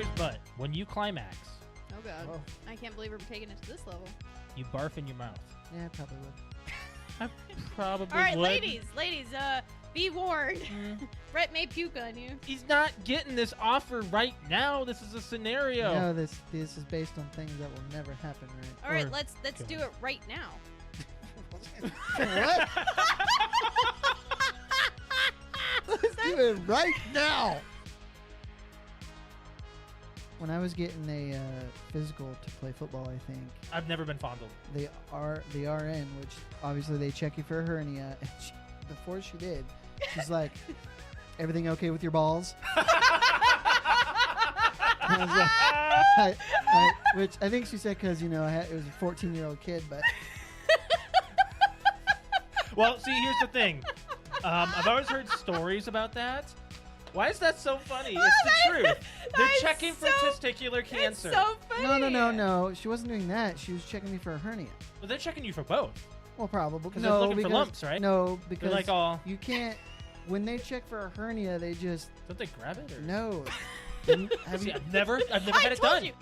stories, but when you climax, Oh god. Oh. I can't believe we're taking it to this level. you barf in your mouth. Yeah, I probably would. I probably All right, would. ladies, be warned. Brett may puke on you. He's not getting this offer right now. This is a scenario. No, this is based on things that will never happen, right? All right, Or- let's do it right now. What? Let's do it right now. When I was getting a physical to play football, I think I've never been fondled. the RN, which obviously they check you for a hernia. And before she did, she's like, "Everything okay with your balls?" And I was like, which I think she said because it was a 14-year-old kid, but Well, see, here's the thing. I've always heard stories about that. Why is that so funny? It's the truth. They're that's checking for so- testicular It's cancer. so funny. no, she wasn't doing that. She was checking me for a hernia. Well, they're checking you for both. Well, probably. 'Cause they're looking for lumps, right? No, because They're like all. you can't. When they check for a hernia, they just Don't they grab it? Or? no. Have See, you, I've never I had it told done. you.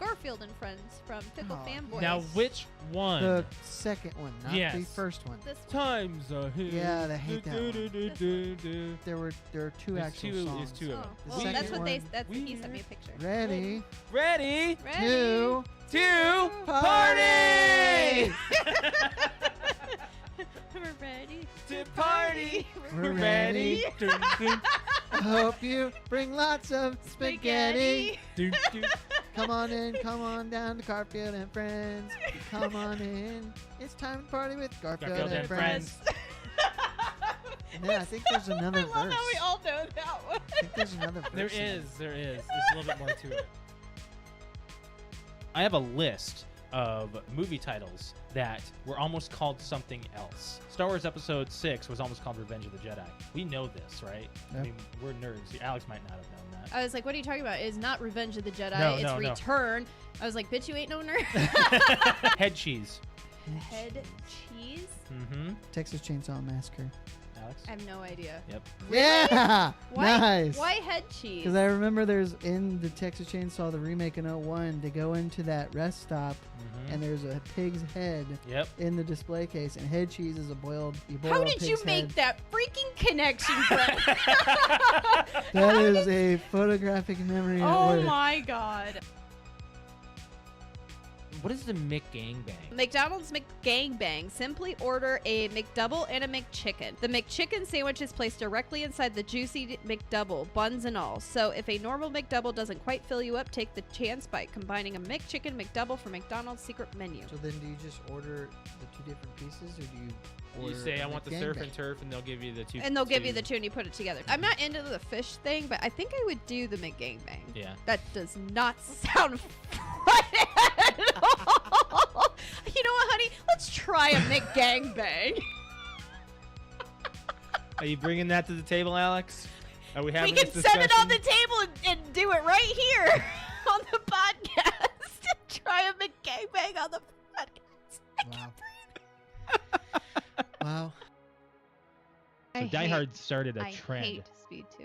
Garfield and Friends from Pickle Oh. Fanboys. Now, which one? the second one, not the Yes. first one? This one. Times a hit. Yeah, I hate that one. one. There were two There's actual two- songs. there's two of Oh, them. well, The that's second what they. one, That's he sent me a picture. Ready, Ready Ready. two, to party! We're ready to party. We're ready. Dun, dun, I hope you bring lots of spaghetti. dun, dun. Come on in, come on down to Garfield and Friends. Come on in. It's time to party with Garfield, and Friends. And then I think there's another I love verse. how we all know that one. I think there's another verse. There in is. There's a little bit more to it. I have a list of movie titles that were almost called something else. Star Wars Episode 6 was almost called Revenge of the Jedi. We know this, right? Yeah. I mean, we're nerds. Alex might not have known that. I was like, what are you talking about? It's not Revenge of the Jedi. No, it's no, no. Return. I was like, bitch, you ain't no nerd. Head cheese. Head cheese? Mm-hmm. Texas Chainsaw Massacre. Alex? I have no idea. Yep. Yeah! Why, Nice. Why head cheese? Because I remember there's in the Texas Chainsaw, the remake in 01, they go into that rest stop Mm-hmm. and there's a pig's head Yep. in the display case, and head cheese is a boiled. You boil How a did you pig's make head. that freaking connection, Brett? That is a photographic memory at Oh work. my god. What is the McGangbang? McDonald's McGangbang. Simply order a McDouble and a McChicken. The McChicken sandwich is placed directly inside the juicy McDouble, buns and all. So if a normal McDouble doesn't quite fill you up, take the chance by combining a McChicken McDouble from McDonald's secret menu. So then do you just order the two different pieces, or do you order You say, a I want the McGangbang? surf and turf, and they'll give you the two. And they'll give you the two and you put it together. I'm not into the fish thing, but I think I would do the McGangbang. Yeah. That does not sound fun at all. You know what, honey? Let's try a McGangbang. Are you bringing that to the table, Alex? Are we We having can this set it on discussion? the table and do it right here on the podcast. Try a McGangbang on the podcast. Wow. Wow. So Die Hard started a I trend. hate Speed 2.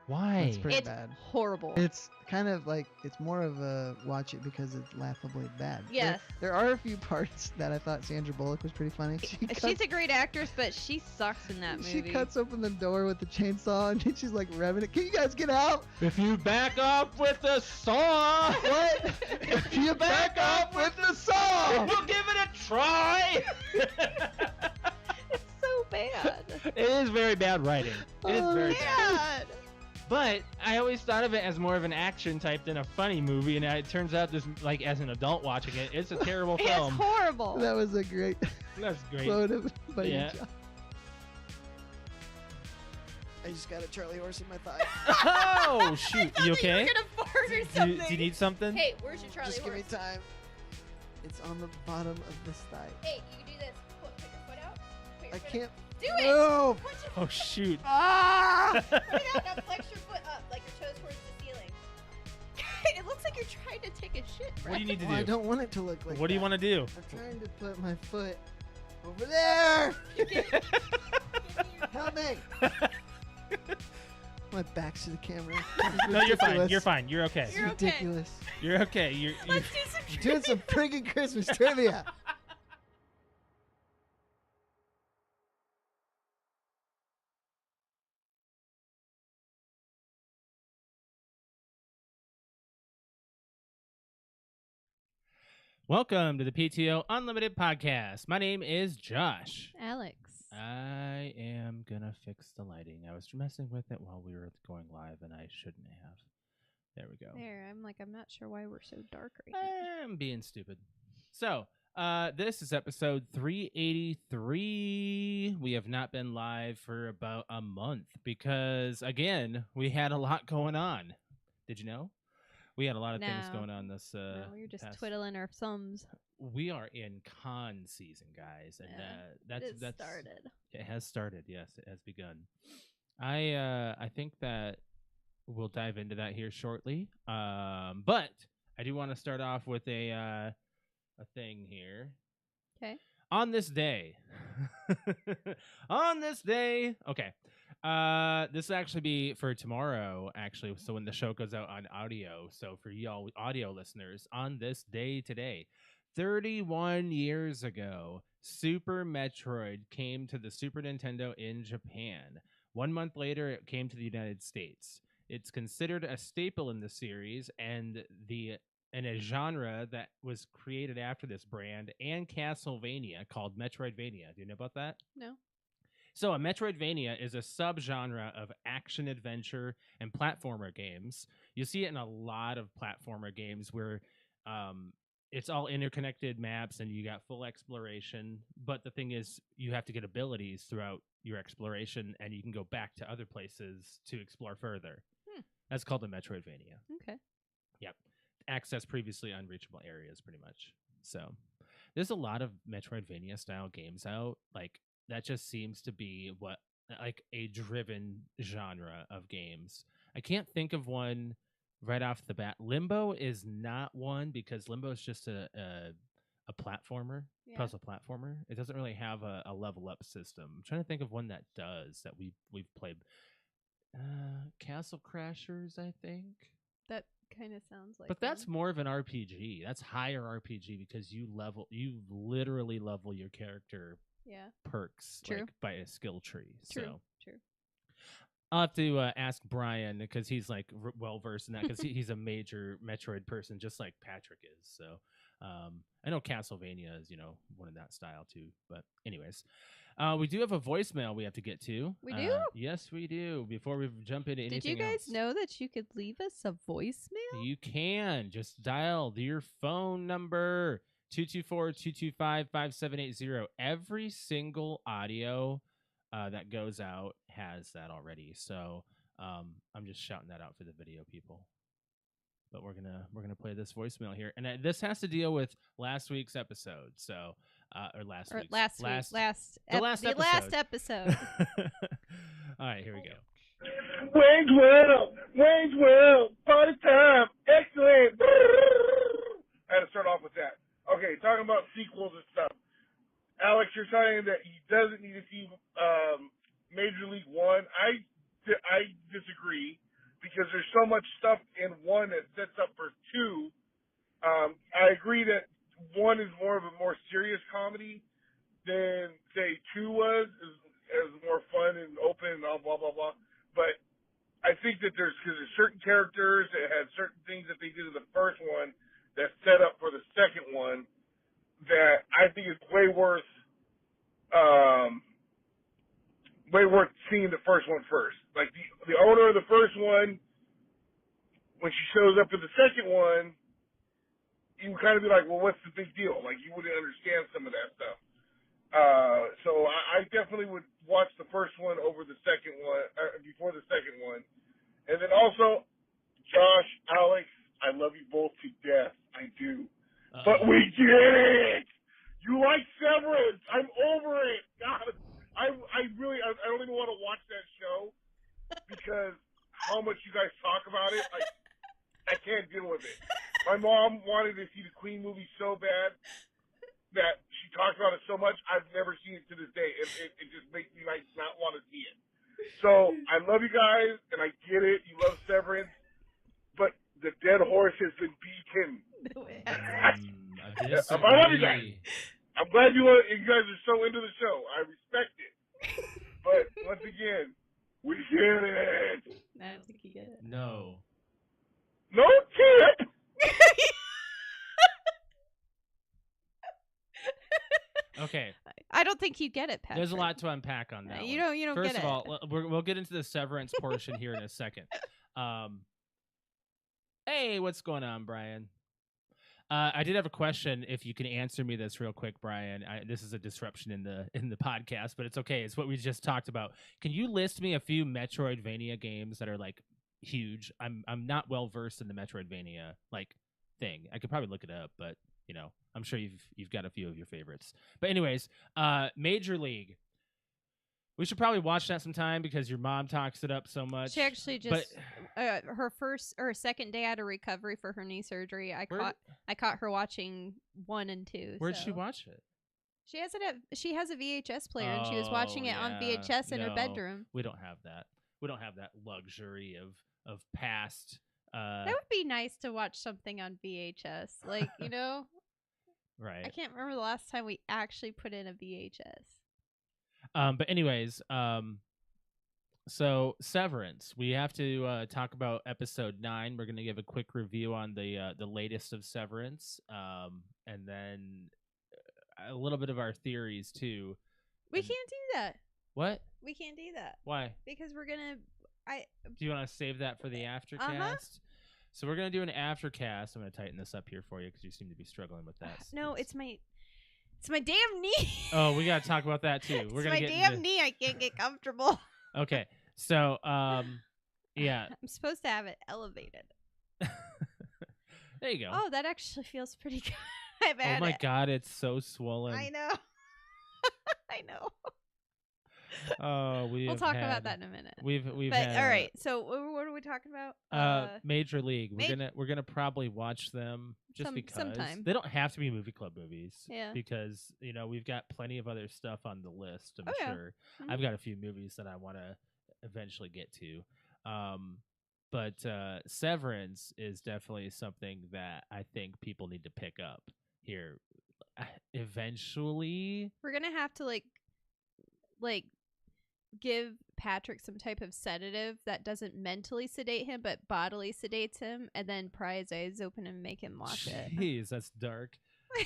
Why? That's pretty It's bad. horrible. It's kind of like, it's more of a watch it because it's laughably bad. Yes. There are a few parts that I thought Sandra Bullock was pretty funny. She's a great actress, but she sucks in that movie. She cuts open the door with the chainsaw and she's like revving it. Can you guys get out? If you back up with the saw, What? if you back up with the saw, we'll give it a try. It's so bad. It is very bad writing. It is very bad. Bad. But I always thought of it as more of an action type than a funny movie, and it turns out this, like, as an adult watching it, it's a terrible It's film. horrible. That was a great That's great. quote by you, Yeah. John. I just got a Charlie horse in my thigh. Oh shoot! You okay? You're gonna fart or Do something. you need something? Hey, where's your Charlie Just give me horse? time. It's on the bottom of this thigh. Hey, you can do this. Put your foot out. Put your I foot can't Do it. move. Put your Oh shoot! Ah! Put it out. Now flex your foot up like your toes towards the ceiling. It looks like you're trying to take a shit. What do you need to Well, I do? don't want it to look like What do you that. want to do? I'm trying to put my foot over there. Help me. My back's to the camera. No, you're fine. You're fine. You're okay. It's You're okay. ridiculous. You're okay. Let's do some We're doing some friggin' Christmas trivia. Welcome to the PTO Unlimited podcast. My name is Josh. Alex. I am gonna fix the lighting. I was messing with it while we were going live, and I shouldn't have. There we go. There, I'm not sure why we're so dark right now. I'm being stupid. So, this is episode 383. We have not been live for about a month because, again, we had a lot going on. Did you know? We had a lot of things going on this. No, we were just twiddling our thumbs. We are in con season, guys, and that's started. It has started. Yes, it has begun. I think that we'll dive into that here shortly. But I do want to start off with a thing here. Okay. On this day. Okay. This will actually be for tomorrow, actually. So when the show goes out on audio. So for y'all audio listeners, on this day today, 31 years ago, Super Metroid came to the Super Nintendo in Japan. 1 month later, it came to the United States. It's considered a staple in the series and a genre that was created after this brand and Castlevania called Metroidvania. Do you know about that? No. So a Metroidvania is a subgenre of action-adventure and platformer games. You see it in a lot of platformer games where it's all interconnected maps and you got full exploration. But the thing is, you have to get abilities throughout your exploration, and you can go back to other places to explore further. That's called a Metroidvania. Okay. Yep. Access previously unreachable areas, pretty much. So there's a lot of Metroidvania-style games out. Like, that just seems to be what, like, a driven genre of games. I can't think of one right off the bat. Limbo is not one because Limbo is just a platformer, puzzle platformer. It doesn't really have a level up system. I'm trying to think of one that does that we've played. Castle Crashers, I think. That kind of sounds like. But that's more of an RPG. That's higher RPG because you literally level your character. Yeah. Perks True. Like by a skill tree. True. I'll have to ask Brian because he's like well versed in that because he's a major Metroid person, just like Patrick is. So I know Castlevania is one of that style too. But anyways, we do have a voicemail we have to get to. We do? Yes, we do. Before we jump into anything, did you guys else. know that you could leave us a voicemail? You can just dial your phone number. 224-225-5780. Every single audio that goes out has that already. So I'm just shouting that out for the video people. But we're gonna play this voicemail here, and this has to deal with last week's episode. So last episode. All right, here we go. Wayne's World, party time, excellent. I had to start off with that. Okay, talking about sequels and stuff. Alex, you're saying that he doesn't need to see Major League One. I disagree because there's so much stuff in one that sets up for two. I agree that one is more of a more serious comedy than, say, two was. Is more fun and open and all blah, blah, blah. But I think that because there's certain characters that had certain things that they did in the first one that set up for the second one that I think is way worth seeing the first one first. Like the owner of the first one, when she shows up in the second one, you kind of be like, well, what's the big deal? Like you wouldn't understand some of that stuff. So I definitely would watch the first one over the second one, before the second one. And then also, Josh, Alex, I love you both to death. I do. But we get it! You like Severance! I'm over it! God, I don't even want to watch that show because how much you guys talk about it, I can't deal with it. My mom wanted to see the Queen movie so bad that she talked about it so much, I've never seen it to this day. It just makes me not want to see it. So I love you guys, and I get it. You love Severance, but the dead horse has been beaten. I I love you guys. I'm glad you guys are so into the show. I respect it. But once again, we get it. I don't think you get it. No. No tip. Okay. I don't think you get it, Patrick. There's a lot to unpack on that. You one. don't First get of it. all, we'll get into the Severance portion here in a second. Hey, what's going on, Brian? I did have a question. If you can answer me this real quick, Brian. This is a disruption in the podcast, but it's okay. It's what we just talked about. Can you list me a few Metroidvania games that are like huge? I'm not well versed in the Metroidvania like thing. I could probably look it up, but you know, I'm sure you've got a few of your favorites. But anyways, Major League. We should probably watch that sometime because your mom talks it up so much. She actually just her first or second day out of recovery for her knee surgery. I caught her watching 1 and 2. Where'd she watch it? She has a VHS player and she was watching it on VHS in her bedroom. We don't have that. We don't have that luxury of past. That would be nice to watch something on VHS, like you know. Right. I can't remember the last time we actually put in a VHS. But anyways, so Severance. We have to talk about episode 9. We're gonna give a quick review on the latest of Severance, and then a little bit of our theories too. We can't do that. What? We can't do that. Why? Because we're gonna. Do you want to save that for the aftercast? Uh-huh. So we're gonna do an aftercast. I'm gonna tighten this up here for you because you seem to be struggling with that. No, it's my damn knee. Oh, we gotta talk about that too. We're gonna my damn knee. I can't get comfortable. Okay, so yeah. I'm supposed to have it elevated. There you go. Oh, that actually feels pretty good. I've had Oh my it. God, it's so swollen. I know. I know. Oh, we'll talk about that in a minute. We've but had, all right. So what are we talking about? Major League. We're gonna probably watch them just because sometime. They don't have to be movie club movies. Yeah. Because you know we've got plenty of other stuff on the list. I'm sure. Mm-hmm. I've got a few movies that I want to eventually get to. But Severance is definitely something that I think people need to pick up here. Eventually, we're gonna have to like give Patrick some type of sedative that doesn't mentally sedate him but bodily sedates him, and then pry his eyes open and make him watch it. Jeez, that's dark. I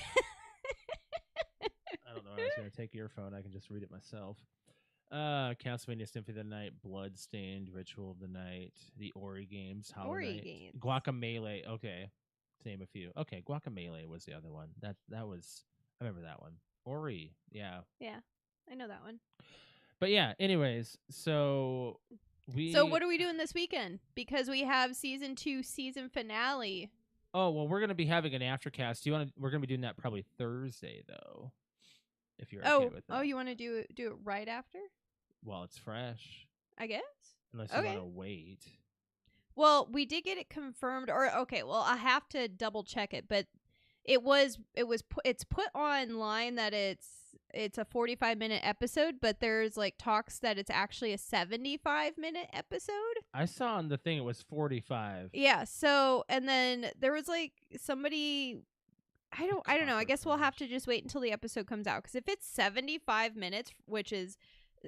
don't know. I was gonna take your phone. I can just read it myself. Castlevania Symphony of the Night, Bloodstained, Ritual of the Night, the Ori games, Hollow Ori Knight, games. Guacamelee. Okay, name a few. Okay, Guacamelee was the other one. That was. I remember that one. Ori, yeah. Yeah, I know that one. But yeah, anyways, so what are we doing this weekend? Because we have season 2 season finale. Oh, well, we're gonna be having an aftercast. We're gonna be doing that probably Thursday though. If you're okay with that. Oh, you want to do it right after? Well, it's fresh. I guess. Unless you want to wait. Well, we did get it confirmed, or okay. Well, I have to double check it, but it's put online that it's a 45-minute episode, but there's like talks that it's actually a 75-minute episode. I saw on the thing it was 45. Yeah. So, and then there was like somebody. I don't know. I guess we'll have to just wait until the episode comes out, because if it's 75 minutes, which is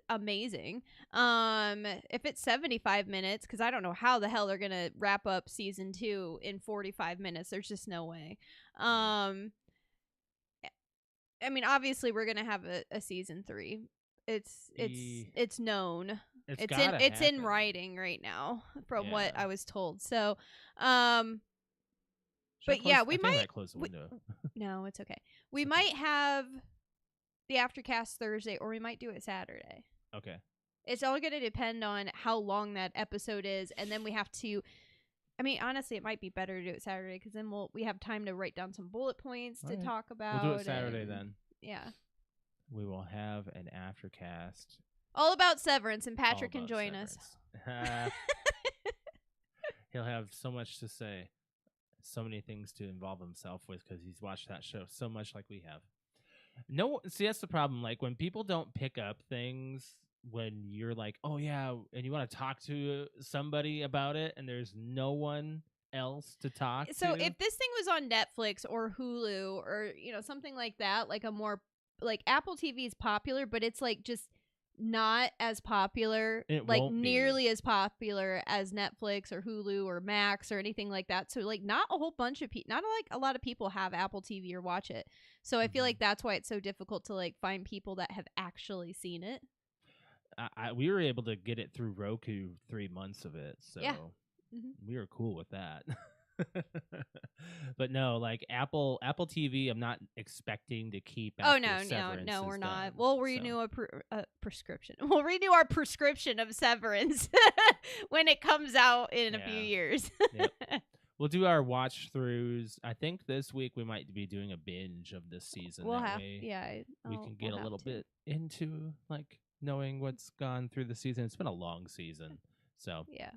amazing, if it's 75 minutes, because I don't know how the hell they're gonna wrap up season 2 in 45 minutes. There's just no way. I mean, obviously we're gonna have a season 3. It's known. It's in writing right now from what I was told. So, but yeah, we might close the window. No, it's okay. We might have the aftercast Thursday, or we might do it Saturday. Okay. It's all going to depend on how long that episode is, and then we have to. I mean, honestly, it might be better to do it Saturday, because then we have time to write down some bullet points to talk about. We'll do it Saturday then. Yeah. We will have an aftercast. All about Severance, and Patrick can join us. He'll have so much to say. So many things to involve himself with, because he's watched that show so much like we have. No, see, that's the problem. Like, when people don't pick up things when you're like, oh yeah, and you want to talk to somebody about it, and there's no one else to talk So to. if this thing was on Netflix or Hulu or something like that, like a more like Apple TV is popular, but it's like just not as popular, It like won't be. nearly as popular as Netflix or Hulu or Max or anything like that. So like not a whole bunch of people, not like a lot of people have Apple TV or watch it. So I feel like that's why it's so difficult to like find people that have actually seen it. We were able to get it through Roku 3 months of it, so Yeah. we were cool with that. But no, like Apple TV, I'm not expecting to keep. Oh after no, Severance we're is not. done, We'll renew a prescription. We'll renew our prescription of Severance when it comes out in a few years. Yep. We'll do our watch throughs. I think this week we might be doing a binge of this season. We'll that have, way we we'll can get a little to. bit into like knowing what's gone through the season. It's been a long season, so Yeah.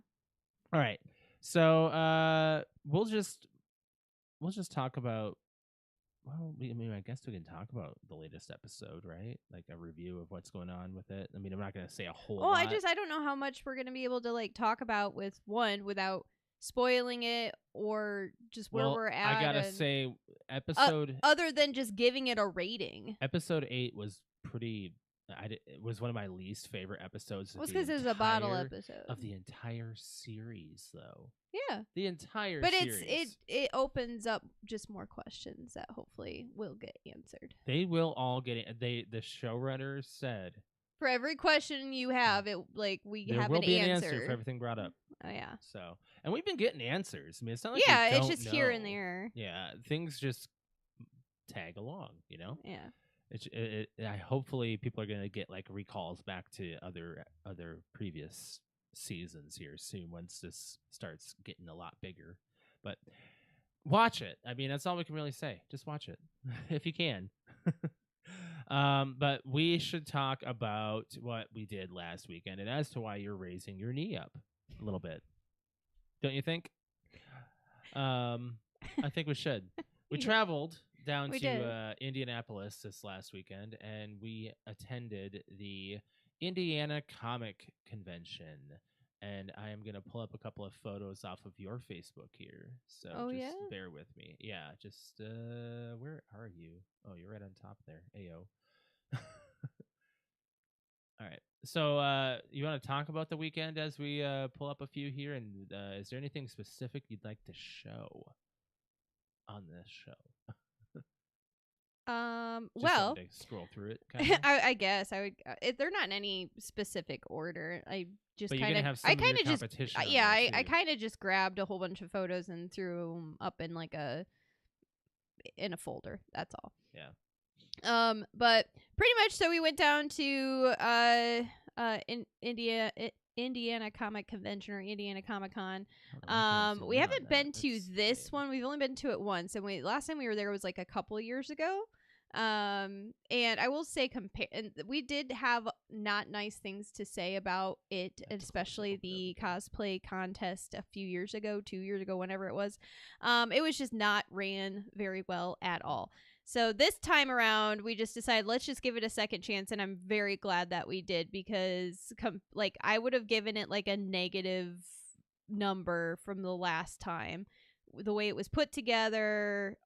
all right. So we'll just talk about. Well, I mean, I guess we can talk about the latest episode, right? Like a review of what's going on with it. I mean, I'm not going to say a whole lot. I don't know how much we're going to be able to like talk about with one without spoiling it or just where we're at. I got to say episode other than just giving it a rating. Episode 8 was pretty it was one of my least favorite episodes. Well, it's because it's a bottle episode of the entire series, though. Yeah, the entire but series. it opens up just more questions that hopefully will get answered. They will all get it. The showrunners said for every question you have, it like we there have will an be answer. an answer for everything brought up. Oh yeah. So, and we've been getting answers. I mean, it's not like yeah, we it's don't just here and know. there. Yeah, things just tag along. Yeah. I hopefully people are gonna get like recalls back to other previous seasons here soon once this starts getting a lot bigger. But watch it. I mean, that's all we can really say. Just watch it if you can. But we should talk about what we did last weekend and as to why you're raising your knee up a little bit. Don't you think? I think we should. We traveled down to Indianapolis this last weekend, and we attended the Indiana Comic Convention. And I am going to pull up a couple of photos off of your Facebook here. So bear with me. Yeah, just where are you? Oh, you're right on top there. Ayo. All right. So you want to talk about the weekend as we pull up a few here? And is there anything specific you'd like to show on this show? Well, to scroll through it. Kind of? I guess I would. They're not in any specific order. I just kind of. I kind of just. I kind of just grabbed a whole bunch of photos and threw them up in like in a folder. That's all. Yeah. But pretty much. So we went down to Indiana Comic Convention or Indiana Comic Con. We haven't been to this one. We've only been to it once, and last time we were there was like a couple of years ago. And I will say and we did have not nice things to say about it, especially the cosplay contest a few years ago, 2 years ago, whenever it was. It was just not ran very well at all. So this time around, we just decided let's just give it a second chance, and I'm very glad that we did because I would have given it like a negative number from the last time. The way it was put together,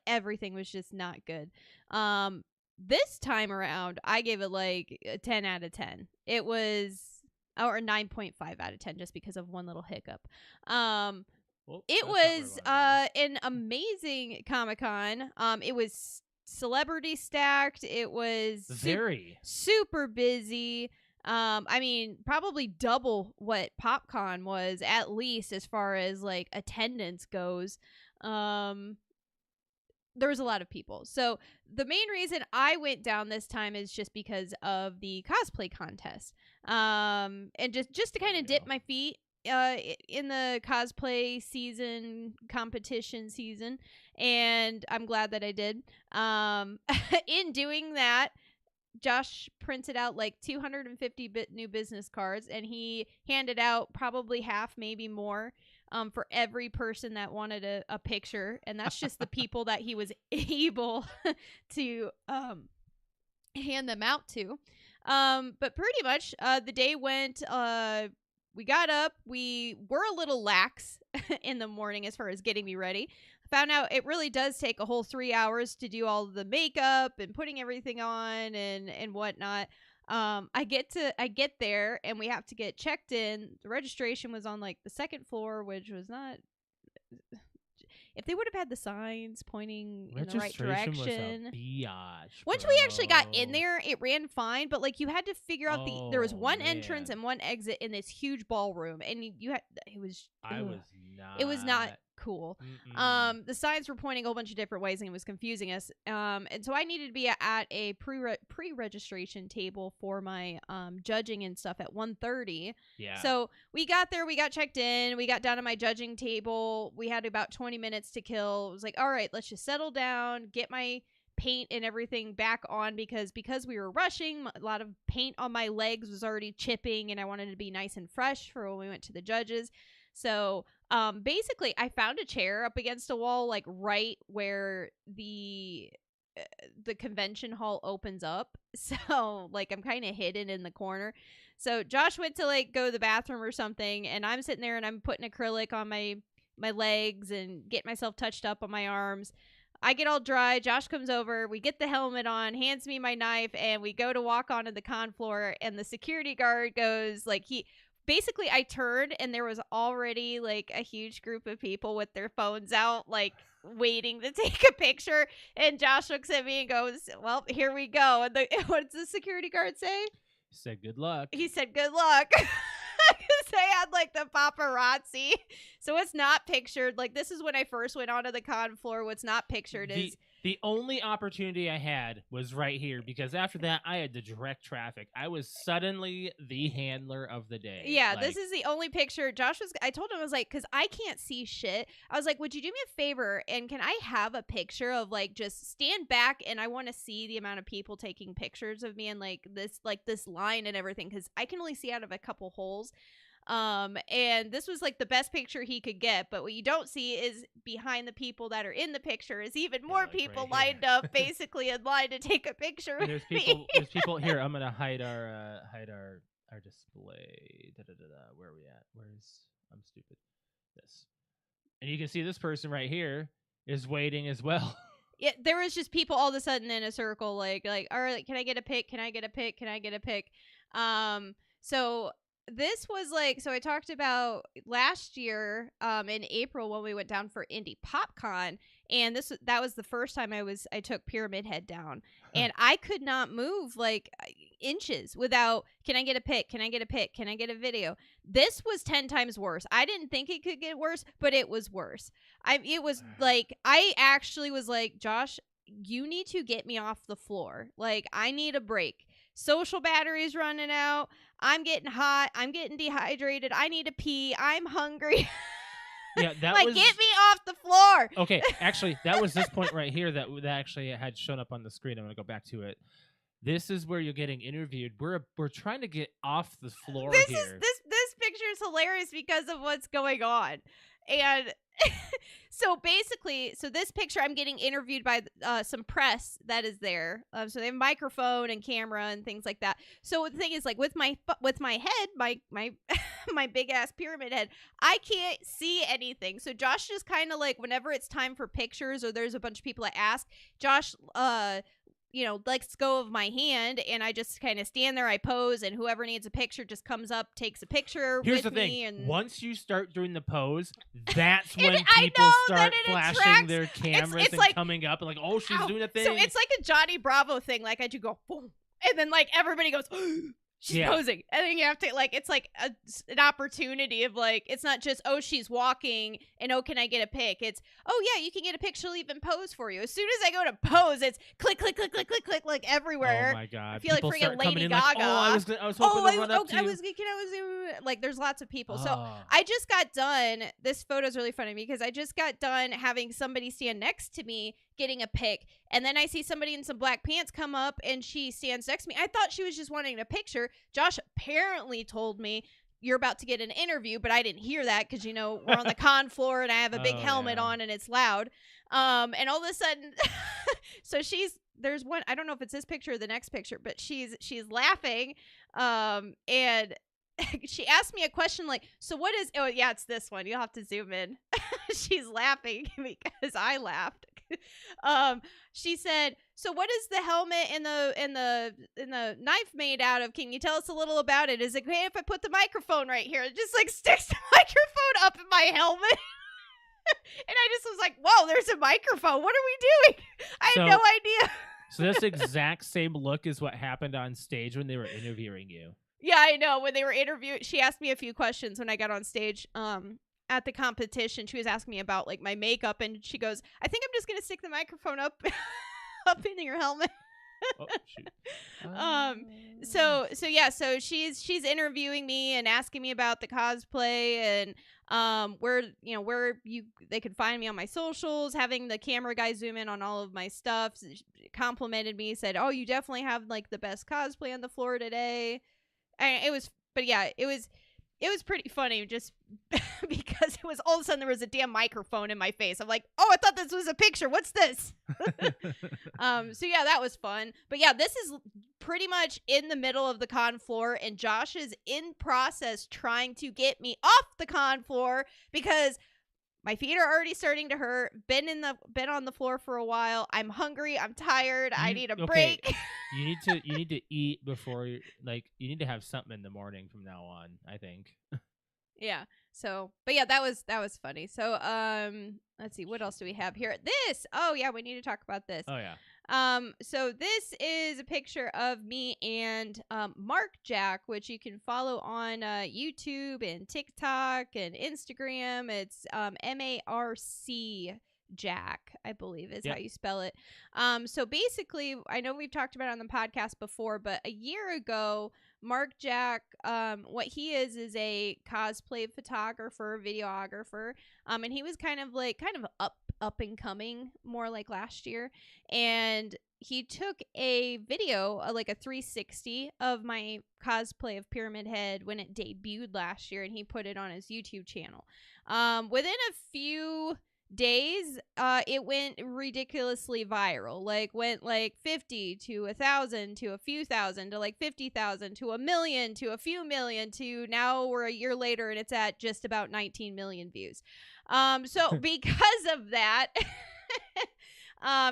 everything was just not good. This time around, I gave it like a 10 out of 10. It was, or 9.5 out of 10 just because of one little hiccup. It was an amazing Comic-Con. It was celebrity stacked. It was very super busy. I mean, probably double what PopCon was, at least as far as like attendance goes. There was a lot of people. So the main reason I went down this time is just because of the cosplay contest. And just to kind of dip my feet in the cosplay competition season, and I'm glad that I did. In doing that, Josh printed out like 250 new business cards, and he handed out probably half, maybe more, for every person that wanted a picture. And that's just the people that he was able to hand them out to. But pretty much, the day went, we got up, we were a little lax in the morning as far as getting me ready. Found out it really does take a whole 3 hours to do all the makeup and putting everything on and whatnot. I get there and we have to get checked in. The registration was on like the second floor, which was not. If they would have had the signs pointing in the right direction. Was a biatch, once we actually got in there, it ran fine, but like you had to figure out there was one entrance and one exit in this huge ballroom, and you had it was not cool. The signs were pointing a whole bunch of different ways and it was confusing us. And so I needed to be at a pre-registration table for my judging and stuff at 1:30. Yeah. So we got there, we got checked in, we got down to my judging table. We had about 20 minutes to kill. It was like, all right, let's just settle down, get my paint and everything back on because we were rushing. A lot of paint on my legs was already chipping and I wanted to be nice and fresh for when we went to the judges. So basically I found a chair up against a wall, like right where the convention hall opens up. So like I'm kind of hidden in the corner. So Josh went to like go to the bathroom or something, and I'm sitting there and I'm putting acrylic on my legs and get myself touched up on my arms. I get all dry. Josh comes over. We get the helmet on, hands me my knife, and we go to walk onto the con floor. And the security guard goes like basically, I turned and there was already like a huge group of people with their phones out, like waiting to take a picture. And Josh looks at me and goes, "Well, here we go." And what does the security guard say? He said, "Good luck." He said, "Good luck." They had like the paparazzi, so it's not pictured. Like this is when I first went onto the con floor. What's not pictured is the only opportunity I had was right here, because after that I had to direct traffic. I was suddenly the handler of the day. Yeah, like, this is the only picture. I told him, I was like, because I can't see shit. I was like, would you do me a favor and can I have a picture of like just stand back and I want to see the amount of people taking pictures of me and like this line and everything, because I can only see out of a couple holes. And this was like the best picture he could get, but what you don't see is behind the people that are in the picture is even more like people right lined up basically in line to take a picture with me. There's people here. I'm gonna hide our display. Where are we at? I'm stupid. This, and you can see this person right here is waiting as well. Yeah, there was just people all of a sudden in a circle, like, all right, can I get a pic? Can I get a pic? Can I get a pic? So this was like, so I talked about last year in April when we went down for Indie PopCon, and that was the first time I took Pyramid Head down, and I could not move like inches without, can I get a pic? Can I get a pic? Can I get a video? This was 10 times worse. I didn't think it could get worse, but it was worse. It was like, I actually was like, Josh, you need to get me off the floor. Like, I need a break. Social battery's running out. I'm getting hot. I'm getting dehydrated. I need to pee. I'm hungry. Yeah, that like, was... get me off the floor. Okay, actually, that was this point right here that actually had shown up on the screen. I'm going to go back to it. This is where you're getting interviewed. We're trying to get off the floor here. This picture is hilarious because of what's going on. And so basically, this picture, I'm getting interviewed by some press that is there. So they have a microphone and camera and things like that. So the thing is, like, with my head, my my big ass pyramid head, I can't see anything. So Josh just kind of like, whenever it's time for pictures or there's a bunch of people that ask, Josh lets go of my hand, and I just kind of stand there. I pose, and whoever needs a picture just comes up, takes a picture Here's with the thing. me. And once you start doing the pose, that's when people start flashing their cameras and like, coming up and like, oh, she's doing a thing. So it's like a Johnny Bravo thing. Like, I do go, boom, and then like everybody goes, she's posing, and then you have to like, it's like an opportunity of like, it's not just, oh, she's walking and oh, can I get a pic? It's, oh yeah, you can get a pic. She'll even pose for you. As soon as I go to pose, it's click, click, click, click, click, click, like everywhere. Oh my god! I feel people like freaking Lady Gaga. Like, I was hoping to run up to you. I was like, there's lots of people. So I just got done. This photo's really funny because I just got done having somebody stand next to me getting a pic, and then I see somebody in some black pants come up and she stands next to me. I thought she was just wanting a picture. Josh apparently told me, you're about to get an interview, but I didn't hear that because, we're on the con floor and I have a big helmet on and it's loud. And all of a sudden, so there's one, I don't know if it's this picture or the next picture, but she's laughing. And she asked me a question like, so what is, oh yeah, it's this one. You'll have to zoom in. She's laughing because I laughed. She said, so what is the helmet and the knife made out of? Can you tell us a little about it? Is it okay if I put the microphone right here? It just like sticks the microphone up in my helmet. And I just was like, whoa, there's a microphone. What are we doing? I had no idea. So this exact same look is what happened on stage when they were interviewing you. Yeah, I know. When they were interviewing, she asked me a few questions when I got on stage at the competition. She was asking me about like my makeup, and she goes, I think I'm just going to stick the microphone up in your helmet. Oh, shoot. So yeah, so she's interviewing me and asking me about the cosplay and where they could find me on my socials, having the camera guy zoom in on all of my stuff. She complimented me, said, "Oh, you definitely have like the best cosplay on the floor today." And it was pretty funny just because it was all of a sudden there was a damn microphone in my face. I'm like, oh, I thought this was a picture. What's this? So yeah, that was fun. But yeah, this is pretty much in the middle of the con floor, and Josh is in process trying to get me off the con floor because my feet are already starting to hurt. Been on the floor for a while. I'm hungry. I'm tired. I need a break. You need to eat before you need to have something in the morning from now on, I think. Yeah. So, but yeah, that was funny. So, let's see, what else do we have here? We need to talk about this. Oh yeah. So this is a picture of me and Mark Jack, which you can follow on YouTube and TikTok and Instagram. It's MARC Jack, I believe is how you spell it. So basically, I know we've talked about it on the podcast before, but a year ago, Mark Jack, what he is a cosplay photographer, videographer, and he was kind of up and coming more like last year, and he took a video, like a 360 of my cosplay of Pyramid Head when it debuted last year, and he put it on his YouTube channel. Within a few days, it went ridiculously viral. Went 50 to 1,000 to a few thousand to 50,000 to 1 million to a few million to now we're a year later and it's at just about 19 million views. So because of that,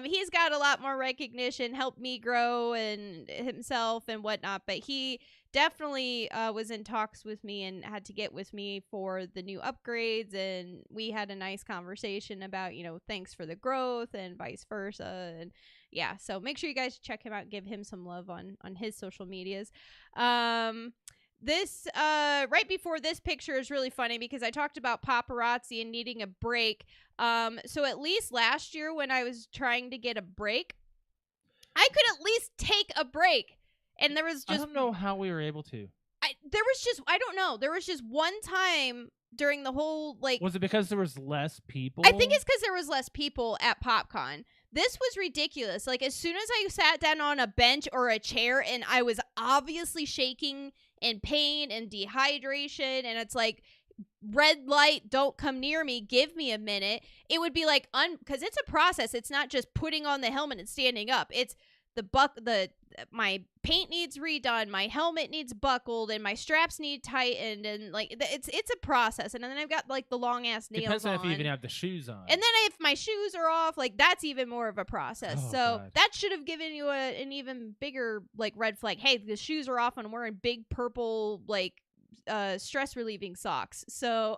he's got a lot more recognition, helped me grow and himself and whatnot, but he definitely was in talks with me and had to get with me for the new upgrades, and we had a nice conversation about, thanks for the growth and vice versa. And yeah, so make sure you guys check him out, give him some love on his social medias. This right before this picture is really funny because I talked about paparazzi and needing a break. So at least last year when I was trying to get a break, I could at least take a break. And there was just, I don't know how we were able to. I don't know. There was just one time during the whole, Was it because there was less people? I think it's because there was less people at PopCon. This was ridiculous. As soon as I sat down on a bench or a chair and I was obviously shaking in pain and dehydration, and it's red light, don't come near me, give me a minute. It would be because it's a process. It's not just putting on the helmet and standing up. It's my paint needs redone, my helmet needs buckled, and my straps need tightened, and it's a process. And then I've got the long ass nails Depends on on. if you even have the shoes on. And then if my shoes are off, that's even more of a process. Oh, so God. that should have given you an even bigger red flag. Hey, the shoes are off and I'm wearing big purple stress relieving socks. So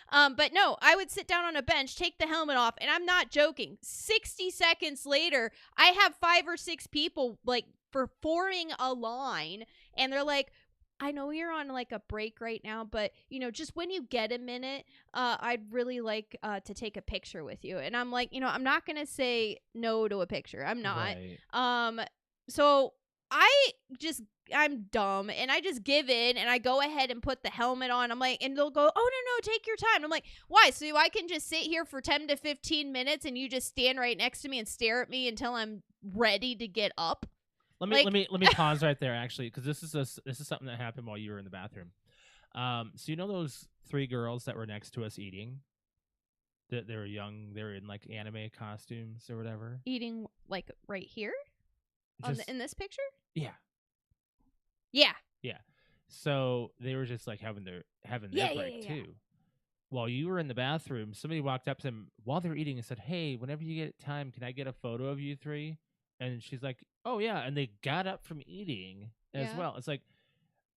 but no, I would sit down on a bench, take the helmet off, and I'm not joking, 60 seconds later I have 5 or 6 people forming a line, and they're like, I know you're on a break right now, but just when you get a minute, I'd really like to take a picture with you. And I'm like, I'm not gonna say no to a picture. I'm not. Right. So I'm dumb, and I just give in, and I go ahead and put the helmet on. I'm like, and they'll go, oh, no, take your time. I'm like, why? So I can just sit here for 10 to 15 minutes, and you just stand right next to me and stare at me until I'm ready to get up? Let me pause right there, actually, because this is something that happened while you were in the bathroom. So you know those 3 girls that were next to us eating? That they were young. They were in like anime costumes or whatever. Eating like right here Just, in this picture. yeah. Yeah. Yeah. So they were just like having their break too. While you were in the bathroom, somebody walked up to them while they were eating and said, "Hey, whenever you get time, can I get a photo of you 3?" And she's like, "Oh yeah." And they got up from eating as Yeah. well. It's like,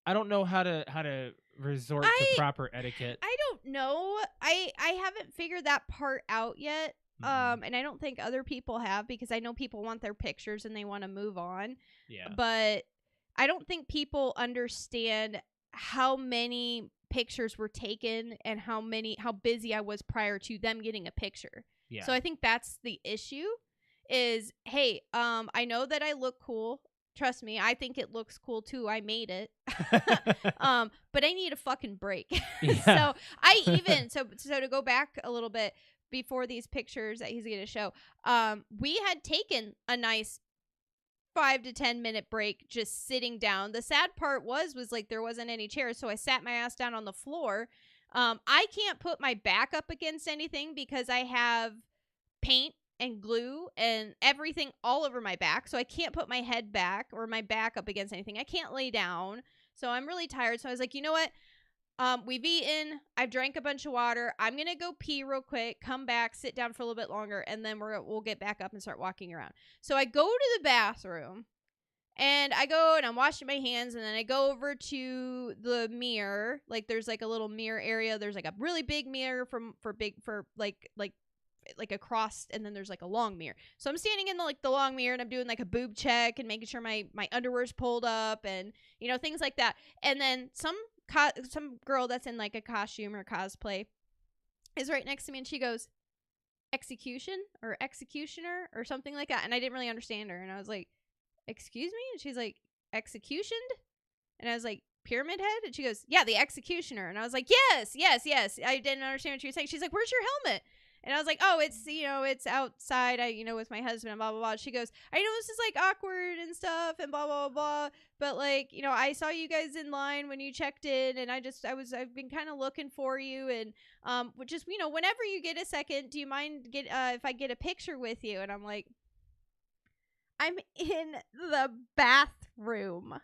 I don't know how to resort to proper etiquette. I don't know. I haven't figured that part out yet. And I don't think other people have, because I know people want their pictures and they want to move on. Yeah. But I don't think people understand how many pictures were taken and how busy I was prior to them getting a picture. Yeah. So I think that's the issue is, hey, I know that I look cool. Trust me, I think it looks cool too. I made it. But I need a fucking break. Yeah. So I even so to go back a little bit before these pictures that he's going to show, we had taken a nice 5 to 10 minute break just sitting down. The sad part was like there wasn't any chairs, so I sat my ass down on the floor. I can't put my back up against anything because I have paint and glue and everything all over my back, so I can't put my head back or my back up against anything. I can't lay down, so I'm really tired. So I was like, you know what? We've eaten. I've drank a bunch of water. I'm gonna go pee real quick, come back, sit down for a little bit longer, and then we'll get back up and start walking around. So I go to the bathroom, and I go and I'm washing my hands, and then I go over to the mirror. Like there's like a little mirror area. There's like a really big mirror for like across, and then there's like a long mirror. So I'm standing in the long mirror, and I'm doing like a boob check and making sure my underwear's pulled up and things like that. And then some girl that's in like a costume or cosplay is right next to me, and she goes, "Execution or executioner" or something like that. And I didn't really understand her, and I was like, "Excuse me?" And she's like, "Executioned?" And I was like, "Pyramid Head?" And she goes, "Yeah, the executioner." And I was like, yes. I didn't understand what she was saying. She's like, "Where's your helmet?" And I was like, "Oh, it's, it's outside, with my husband and blah, blah, blah." She goes, "I know this is like awkward and stuff and blah, blah, blah, but like, I saw you guys in line when you checked in, and I've been kind of looking for you, and just, whenever you get a second, do you mind if I get a picture with you?" And I'm like, I'm in the bathroom.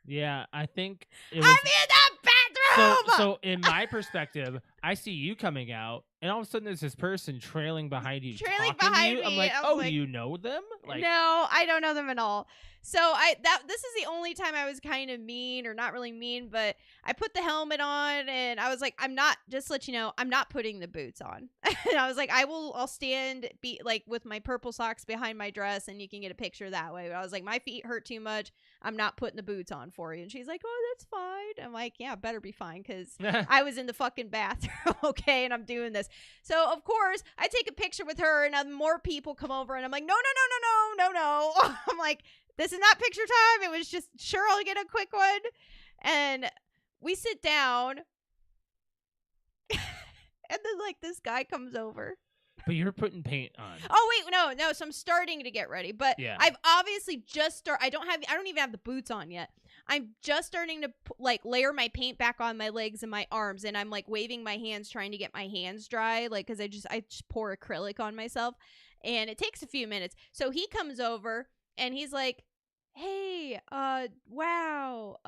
Yeah, I think it I'm was. in the bathroom! So in my perspective, I see you coming out, and all of a sudden there's this person trailing behind you. Trailing talking behind to you. I'm me. like, I was oh, like, you know them? Like, no, I don't know them at all. So this is the only time I was kind of mean, or not really mean, but I put the helmet on, and I was like, just to let you know, I'm not putting the boots on. And I was like, I'll stand with my purple socks behind my dress, and you can get a picture that way. But I was like, my feet hurt too much. I'm not putting the boots on for you. And she's like, "Oh, that's fine." I'm like, "Yeah, better be fine, because I was in the fucking bathroom, okay, and I'm doing this." So of course I take a picture with her, and more people come over, and I'm like, no. I'm like, this is not picture time. It was just, sure, I'll get a quick one. And we sit down, and then like this guy comes over. but you're putting paint on. Oh wait, no. So I'm starting to get ready, but Yeah. I've obviously just I don't even have the boots on yet. I'm just starting to layer my paint back on my legs and my arms, and I'm like waving my hands, trying to get my hands dry, like, because I just pour acrylic on myself, and it takes a few minutes. So he comes over, and he's like, "Hey, wow,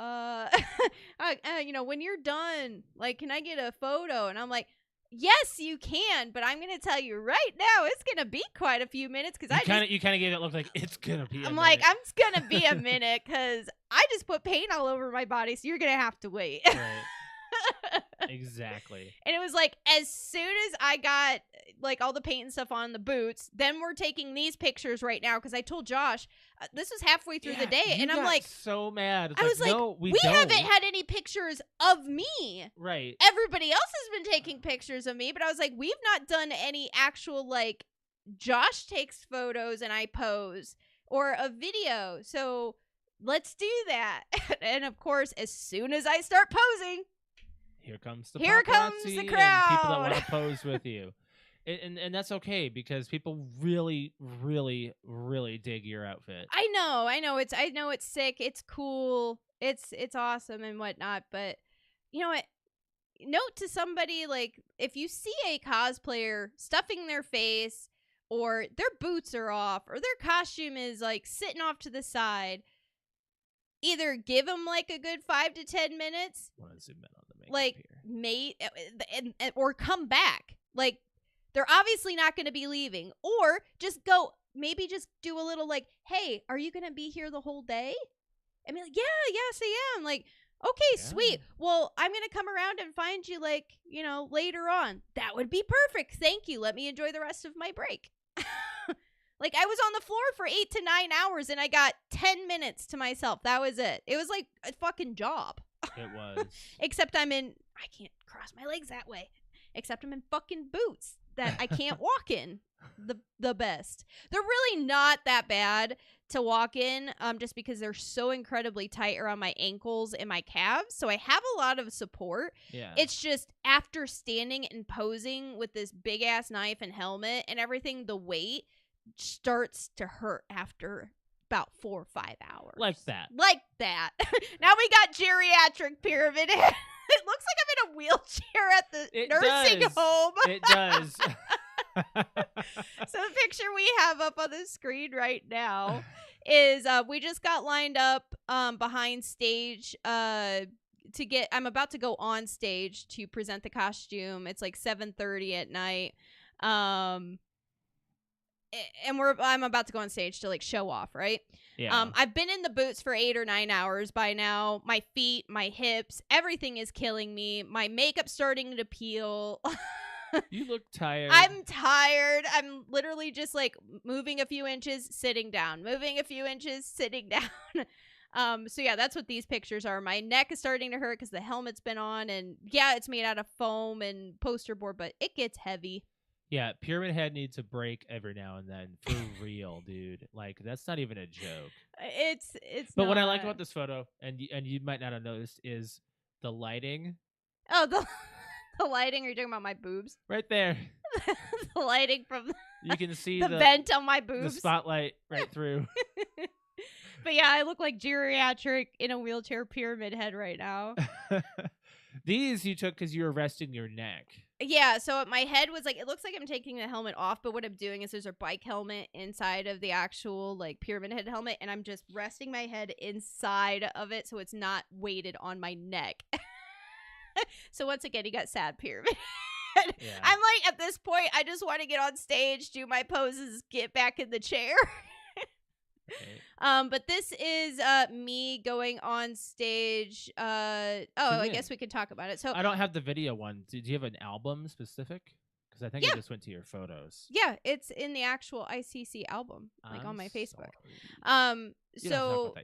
when you're done, like, can I get a photo?" And I'm like, "Yes, you can, but I'm gonna tell you right now, it's gonna be quite a few minutes, because you kind of gave it look like it's gonna be. I'm like, I'm gonna be a minute, because I just put paint all over my body, so you're gonna have to wait." Right. Exactly. And it was like, as soon as I got like all the paint and stuff on the boots, then we're taking these pictures right now, because I told Josh this was halfway through the day, and I'm like, so mad. It's I was like, no, we haven't had any pictures of me. Right. Everybody else has been taking pictures of me, but I was like, we've not done any actual, like, Josh takes photos and I pose, or a video. So let's do that. And of course, as soon as I start posing, here comes the crowd. And people that want to pose with you. And that's okay, because people really, really, really dig your outfit. I know it's sick. It's cool. It's awesome and whatnot. But you know what? Note to somebody, like, if you see a cosplayer stuffing their face, or their boots are off, or their costume is, like, sitting off to the side, either give them, like, a good 5 to 10 minutes. I want to zoom in on the makeup like, here. or come back. Like, they're obviously not going to be leaving. Or just go, maybe just do a little, like, hey, are you going to be here the whole day? I mean, like, yeah, yes, I am. Like, okay, sweet. Well, I'm going to come around and find you, like, you know, later on. That would be perfect. Thank you. Let me enjoy the rest of my break. Like, I was on the floor for 8 to 9 hours, and I got 10 minutes to myself. That was it. It was like a fucking job. It was. Except I can't cross my legs that way. Except I'm in fucking boots that I can't walk in. The best. They're really not that bad to walk in, just because they're so incredibly tight around my ankles and my calves. So I have a lot of support. Yeah. It's just after standing and posing with this big ass knife and helmet and everything, the weight starts to hurt after about 4 or 5 hours. Like that. Now we got geriatric pyramid head. It looks like I'm in a wheelchair at the nursing home. It does. So the picture we have up on the screen right now is we just got lined up behind stage I'm about to go on stage to present the costume. It's like 7:30 at night. And I'm about to go on stage to, like, show off, right? Yeah. I've been in the boots for 8 or 9 hours by now. My feet, my hips, everything is killing me. My makeup's starting to peel. You look tired. I'm tired. I'm literally just, like, moving a few inches, sitting down. Moving a few inches, sitting down. So yeah, that's what these pictures are. My neck is starting to hurt because the helmet's been on, and yeah, it's made out of foam and poster board, but it gets heavy. Yeah, Pyramid Head needs a break every now and then, for real, dude. Like, that's not even a joke. It's. But what I like about this photo, and you might not have noticed, is the lighting. Oh, the lighting. Are you talking about my boobs? Right there. The lighting from You can see the vent on my boobs. The spotlight right through. But yeah, I look like geriatric in a wheelchair pyramid head right now. These you took because you were resting your neck. Yeah, so my head was like, it looks like I'm taking the helmet off, but what I'm doing is there's a bike helmet inside of the actual, like, pyramid head helmet, and I'm just resting my head inside of it so it's not weighted on my neck. So once again, you got sad pyramid head. Yeah. I'm like, at this point, I just want to get on stage, do my poses, get back in the chair. Okay. But this is me going on stage. I guess we could talk about it. So I don't have the video one. Did you have an album specific? Because I think I just went to your photos. Yeah, it's in the actual ICC album, like, on my Facebook. So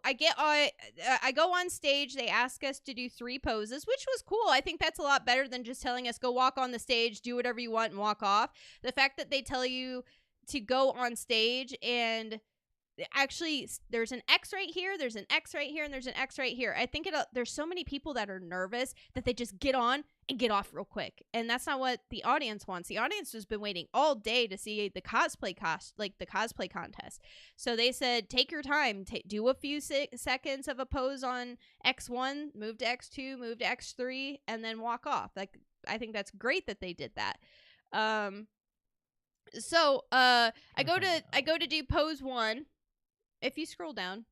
I go on stage. They ask us to do 3 poses, which was cool. I think that's a lot better than just telling us go walk on the stage, do whatever you want, and walk off. The fact that they tell you to go on stage, and actually there's an X right here, there's an X right here, and there's an X right here. I think there's so many people that are nervous that they just get on and get off real quick, and that's not what the audience wants. The audience has been waiting all day to see the cosplay contest. So they said, take your time, do a few seconds of a pose on X1, move to X2, move to X3, and then walk off. Like, I think that's great that they did that. So I go to do pose 1. If you scroll down.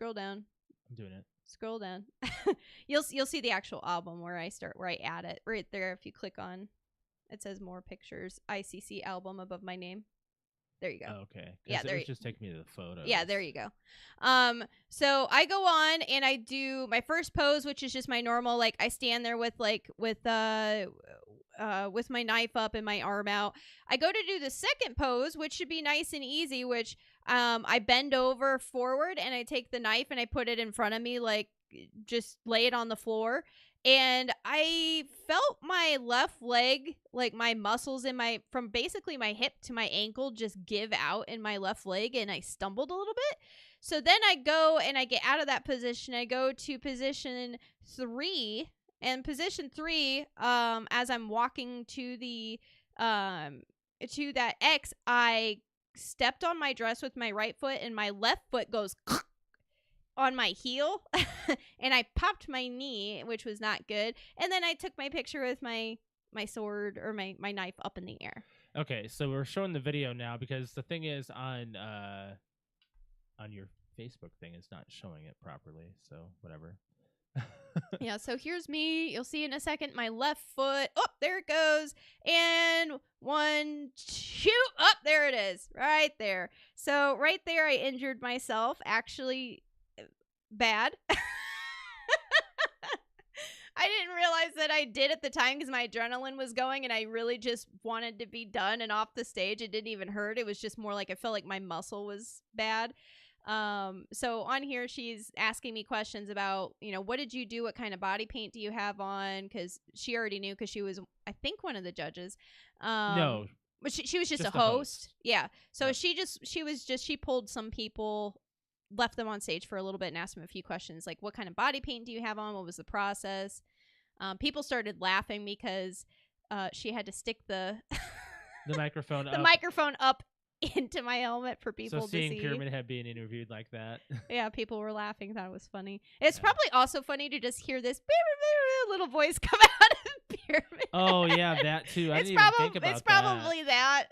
I'm doing it. Scroll down. You'll see the actual album where I add it right there. If you click on, it says more pictures, ICC album above my name. There you go. Oh, okay. Yeah, there. Just take me to the photos. Yeah, there you go. So I go on and I do my first pose, which is just my normal, like, I stand there with my knife up and my arm out. I go to do the second pose, which should be nice and easy, which I bend over forward and I take the knife and I put it in front of me, like, just lay it on the floor. And I felt my left leg, like, my muscles from basically my hip to my ankle just give out in my left leg, and I stumbled a little bit. So then I go and I get out of that position. I go to position 3. And position 3, as I'm walking to that X, I stepped on my dress with my right foot, and my left foot goes on my heel and I popped my knee, which was not good. And then I took my picture with my sword or my knife up in the air. Okay, so we're showing the video now because the thing is on your Facebook thing is not showing it properly. So whatever. Yeah, so here's me. You'll see in a second my left foot. Oh, there it goes. And 1, 2. Oh, there it is. Right there. So right there I injured myself. Actually, bad. I didn't realize that I did at the time because my adrenaline was going and I really just wanted to be done and off the stage. It didn't even hurt. It was just more like I felt like my muscle was bad. So on here, she's asking me questions about, what did you do? What kind of body paint do you have on? Because she already knew because she was, I think, one of the judges. No. But she was just a the host. Yeah. So Yep. she pulled some people, left them on stage for a little bit and asked them a few questions like, what kind of body paint do you have on? What was the process? People started laughing because she had to stick the microphone the up. microphone up into my helmet for people to seeing see. Pyramid Head being interviewed like that. Yeah, people were laughing. Thought it was funny. It's Yeah. probably also funny to just hear this little voice come out of Pyramid. Oh yeah, that too. I It's didn't even think about it's probably that.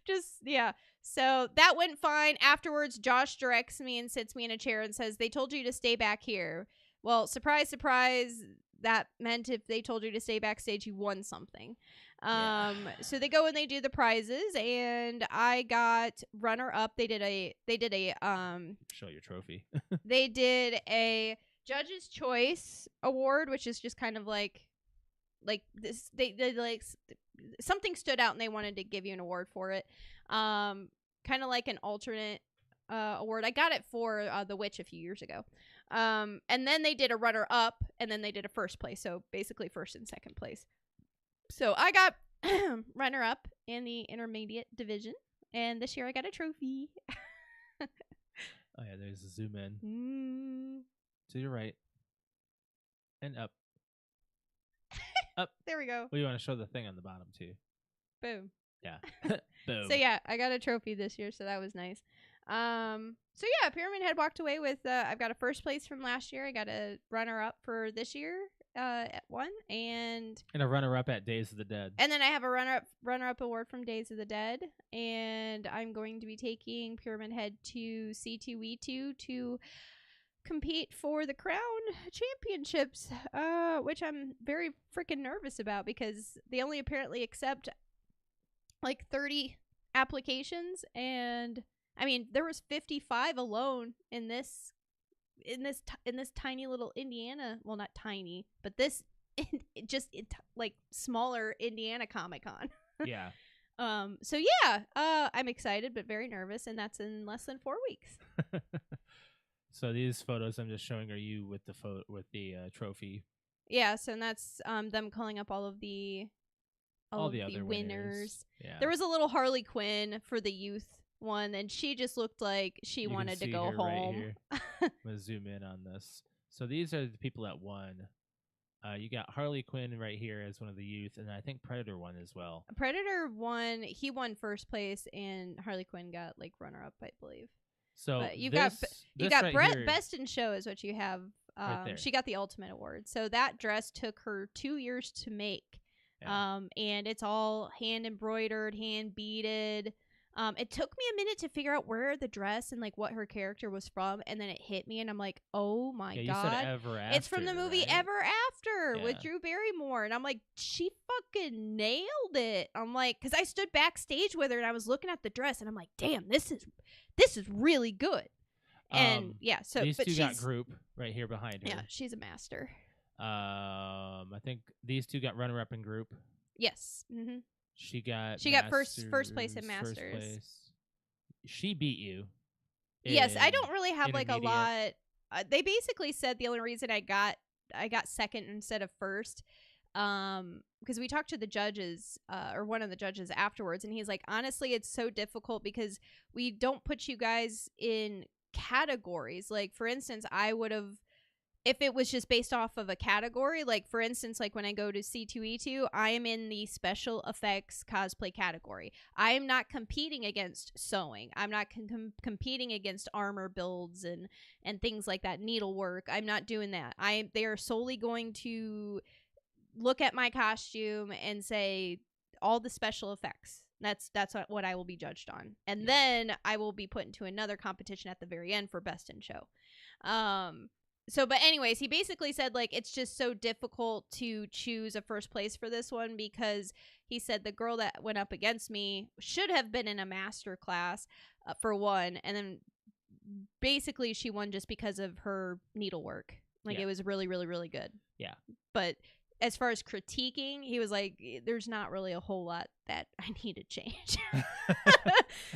Just yeah. So that went fine. Afterwards, Josh directs me and sits me in a chair and says, "They told you to stay back here." Well, surprise, surprise. That meant if they told you to stay backstage, you won something. So they go and they do the prizes, and I got runner up. They did a Show your trophy. they did a Judge's Choice Award, which is just kind of like this. They like something stood out, and they wanted to give you an award for it. Kind of like an alternate award. I got it for The Witch a few years ago. And then they did a runner up, and then they did a first place. So basically first and second place. So I got runner up in the intermediate division, and this year I got a trophy. Oh yeah, there's a zoom in. To your right. And up. Up. There we go. Well, you want to show the thing on the bottom too. Boom. Yeah. Boom. So yeah, I got a trophy this year, so that was nice. So yeah, Pyramid Head walked away with I've got a first place from last year. I got a runner up for this year at one, and a runner up at Days of the Dead. And then I have a runner up award from Days of the Dead, and I'm going to be taking Pyramid Head to C2E2 to compete for the Crown Championships, which I'm very freaking nervous about because they only apparently accept like 30 applications, and I mean there was 55 alone in this tiny little Indiana, well not tiny, but this like smaller Indiana Comic-Con. Yeah. So yeah, I'm excited but very nervous, and that's in less than 4 weeks. So these photos I'm just showing are you with the trophy. Yeah, so that's them calling up all of the other winners. Yeah. There was a little Harley Quinn for the youth one, and she just looked like she wanted to go home. Right I'm gonna zoom in on this. So these are the people that won. You got Harley Quinn right here as one of the youth, and I think Predator won as well. Predator won. He won first place, and Harley Quinn got like runner up, I believe. So but you got right Best in Show is what you have. Right there. She got the Ultimate Award. So that dress took her 2 years to make. Yeah. And it's all hand embroidered, hand beaded. It took me a minute to figure out where the dress and like what her character was from, and then it hit me, and I'm like, "Oh my you god, said Ever After, it's from the movie right? Ever After with Yeah. Drew Barrymore." And I'm like, "She fucking nailed it." I'm like, because I stood backstage with her and I was looking at the dress, and I'm like, "Damn, this is really good." And yeah, so these but two got she's group right here behind her. yeah, she's a master. I think these two got runner up in group. Yes. Mm-hmm. She got first place in Masters. First place. She beat you. Yes, I don't really have like a intermediate. lot. They basically said the only reason I got second instead of first, because we talked to the judges, or one of the judges afterwards, and he's like, honestly, it's so difficult because we don't put you guys in categories. Like for instance, I would have if it was just based off of a category, like for instance, like when I go to C2E2, I am in the special effects cosplay category. I am not competing against sewing. I'm not competing against armor builds and things like that, needlework. I'm not doing that. They are solely going to look at my costume and say all the special effects. That's what I will be judged on. And then I will be put into another competition at the very end for best in show. But anyways, he basically said, like, it's just so difficult to choose a first place for this one because he said the girl that went up against me should have been in a master class for one. And then basically she won just because of her needlework. Like, it was really, really, really good. Yeah. But as far as critiquing, he was like, there's not really a whole lot that I need to change.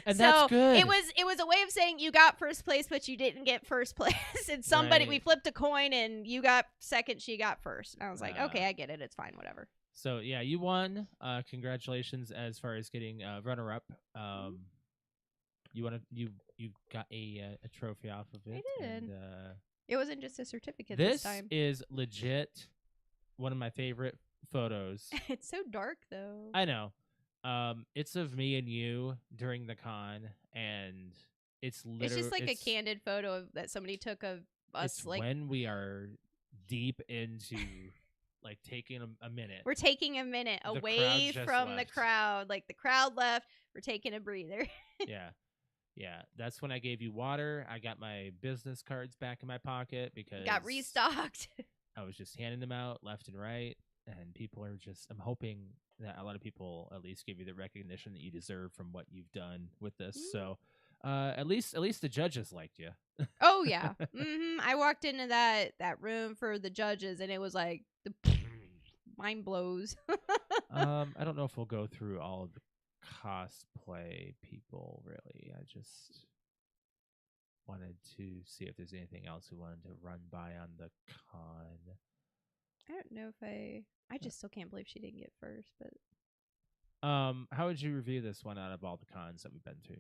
And so that's good. It was a way of saying you got first place, but you didn't get first place. And we flipped a coin and you got second, she got first. And I was like, okay, I get it. It's fine. Whatever. So yeah, you won. Congratulations as far as getting runner up. You got a trophy off of it. I did. And, it wasn't just a certificate this time. This is legit one of my favorite photos. It's so dark though. I know. It's of me and you during the con, and it's literally just like a candid photo that somebody took of us. It's like when we are deep into like taking a minute. We're taking a minute away from the crowd. Like the crowd left. We're taking a breather. Yeah. That's when I gave you water. I got my business cards back in my pocket because got restocked. I was just handing them out left and right, and people are just, I'm hoping that a lot of people at least give you the recognition that you deserve from what you've done with this. So at least the judges liked you. Oh yeah. I walked into that room for the judges and it was like the mind blows. I don't know if we'll go through all of the cosplay people really. I just wanted to see if there's anything else we wanted to run by on the con. I don't know if I just still can't believe she didn't get first, but how would you review this one out of all the cons that we've been to?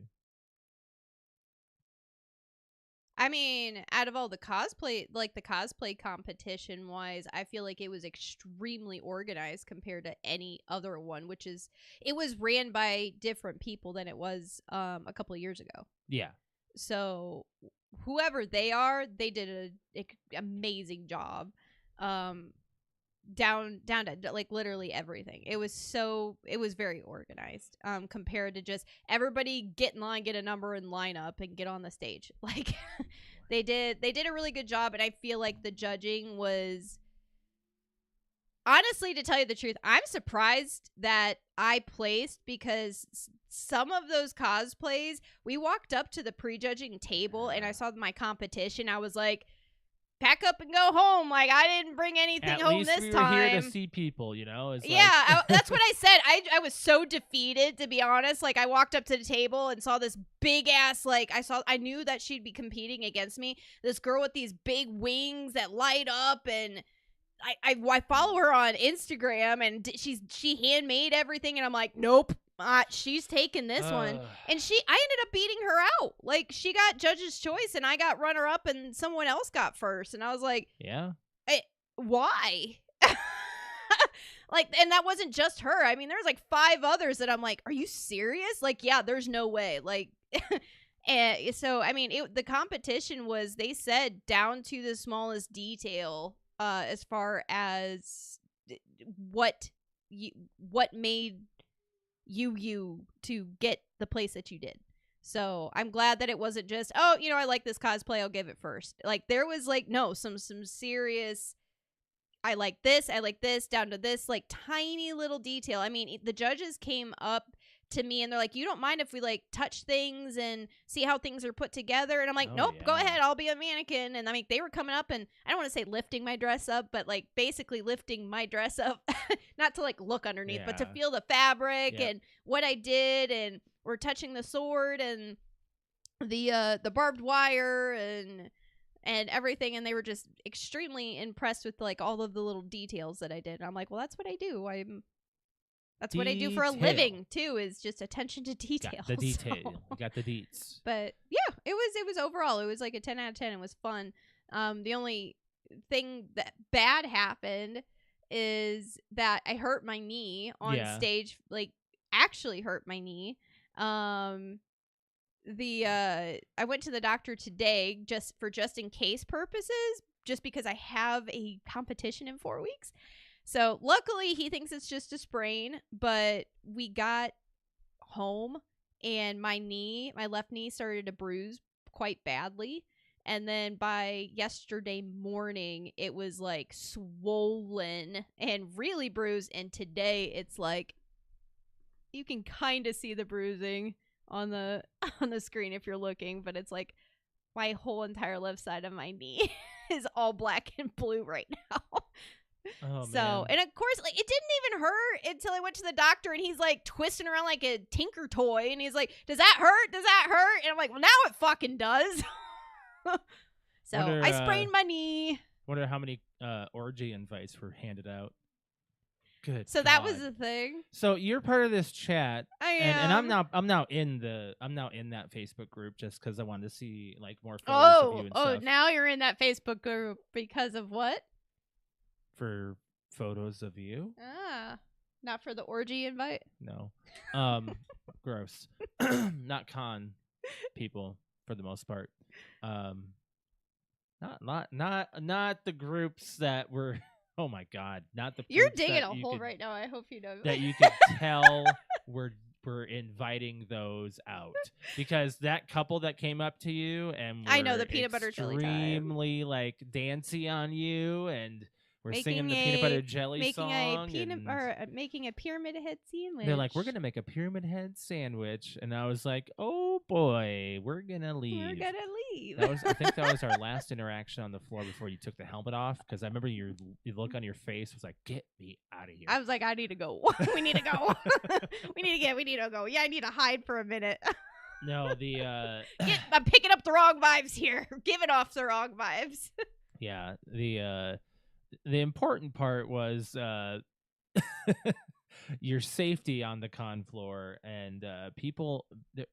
I mean, out of all the cosplay, like the cosplay competition wise, I feel like it was extremely organized compared to any other one, which is, it was ran by different people than it was a couple of years ago. Yeah. So whoever they are, they did an amazing job. Down to like literally everything. It was very organized. Compared to just everybody get in line, get a number and line up and get on the stage. Like they did a really good job, and I feel like the judging was, honestly, to tell you the truth, I'm surprised that I placed, because some of those cosplays, we walked up to the prejudging table and I saw my competition. I was like, pack up and go home. Like, I didn't bring anything home this time. At least we were here to see people, you know? It's that's what I said. I was so defeated, to be honest. Like, I walked up to the table and saw this big ass, like, I knew that she'd be competing against me. This girl with these big wings that light up, and I follow her on Instagram, and she handmade everything, and I'm like, nope. She's taking this one, and I ended up beating her out. Like, she got judge's choice and I got runner up and someone else got first, and I was like, why? Like, and that wasn't just her. I mean, there was like 5 others that I'm like, are you serious? Like, yeah, there's no way. Like, and so I mean, the competition was, they said, down to the smallest detail, as far as what made you to get the place that you did. So I'm glad that it wasn't just, I like this cosplay, I'll give it first. Like, there was like, no, some serious, I like this, down to this like tiny little detail. I mean, the judges came up to me and they're like, you don't mind if we like touch things and see how things are put together? And I'm like, nope, go ahead, I'll be a mannequin. And I mean, they were coming up and I don't want to say lifting my dress up, but like basically lifting my dress up, not to like look underneath, but to feel the fabric and what I did. And we're touching the sword and the barbed wire and everything. And they were just extremely impressed with like all of the little details that I did. And I'm like, well, that's what I do. That's what I do for a living too, is just attention to detail. Got the detail. You got the deets. But yeah, it was overall, it was like a 10 out of 10. It was fun. The only thing that bad happened is that I hurt my knee on stage, like actually hurt my knee. I went to the doctor today just in case purposes, just because I have a competition in 4 weeks. So luckily he thinks it's just a sprain, but we got home and my left knee started to bruise quite badly. And then by yesterday morning, it was like swollen and really bruised. And today it's like, you can kind of see the bruising on the screen if you're looking, but it's like my whole entire left side of my knee is all black and blue right now. Oh, so, man. and of course, like, it didn't even hurt until I went to the doctor, and he's like twisting around like a tinker toy, and he's like, "Does that hurt? Does that hurt?" And I'm like, "Well, now it fucking does." So I sprained my knee. Wonder how many orgy invites were handed out. Good. So God. that was the thing. So you're part of this chat, I am. and I'm now in that Facebook group just because I wanted to see like more photos of you and stuff. Now you're in that Facebook group because of what? For photos of you? Not for the orgy invite? No. Gross. Not con people for the most part. Not the groups that were oh my God, not the You're groups digging that a you hole could- right now. I hope you know that you could tell we're inviting those out because that couple that came up to you and I know, were the peanut butter jelly time. extremely like dancey on you and we're singing the Making peanut butter jelly making song making a pyramid head sandwich. they're like, we're gonna make a pyramid head sandwich, and I was like, oh boy, we're gonna leave. We're gonna leave. I think that was our last interaction on the floor before you took the helmet off, because I remember your look on your face was like, get me out of here. I was like, I need to go. We need to go. we need to go. Yeah, I need to hide for a minute. No, I'm picking up the wrong vibes here. Giving off the wrong vibes. Yeah, the important part was your safety on the con floor, and people.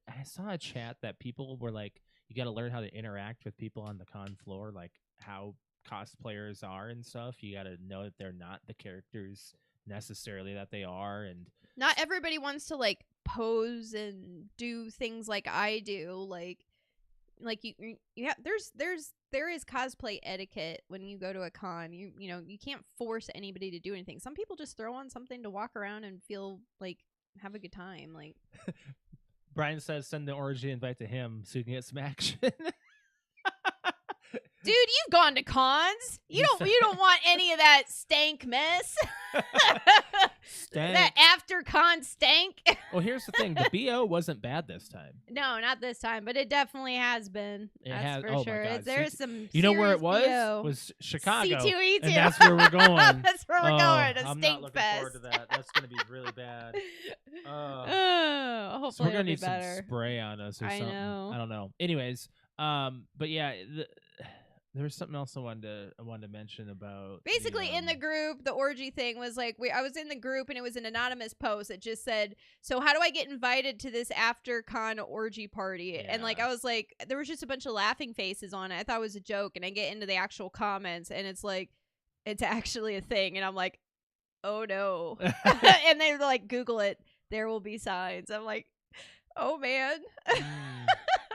I saw a chat that people were like, you got to learn how to interact with people on the con floor, like how cosplayers are and stuff. You got to know that they're not the characters necessarily that they are, and not everybody wants to like pose and do things like I do, like you have there is cosplay etiquette when you go to a con. You know, you can't force anybody to do anything. Some people just throw on something to walk around and feel like have a good time. Like Brian says send the orgy invite to him so you can get some action. Dude, you've gone to cons. You don't want any of that stank mess. Stank. That after con stank. Well, here's the thing: the BO wasn't bad this time. No, not this time, but it definitely has been. That's for sure. My God. There's some. You know where it serious was? BO. Was Chicago. C2E2. And that's where we're going. That's where we're going. A I'm stink not looking fest. forward to that. That's going to be really bad. Hopefully So we're it'll gonna be need better. some spray on us or I something. know. I don't know. Anyways, but yeah, there was something else I wanted to mention about. Basically, in the group, the orgy thing was like, I was in the group and it was an anonymous post that just said, "So how do I get invited to this after con orgy party?" Yeah. And like, I was like, there was just a bunch of laughing faces on it. I thought it was a joke, and I get into the actual comments, and it's like, it's actually a thing, and I'm like, oh no. And they're like, Google it. There will be signs. I'm like, oh man.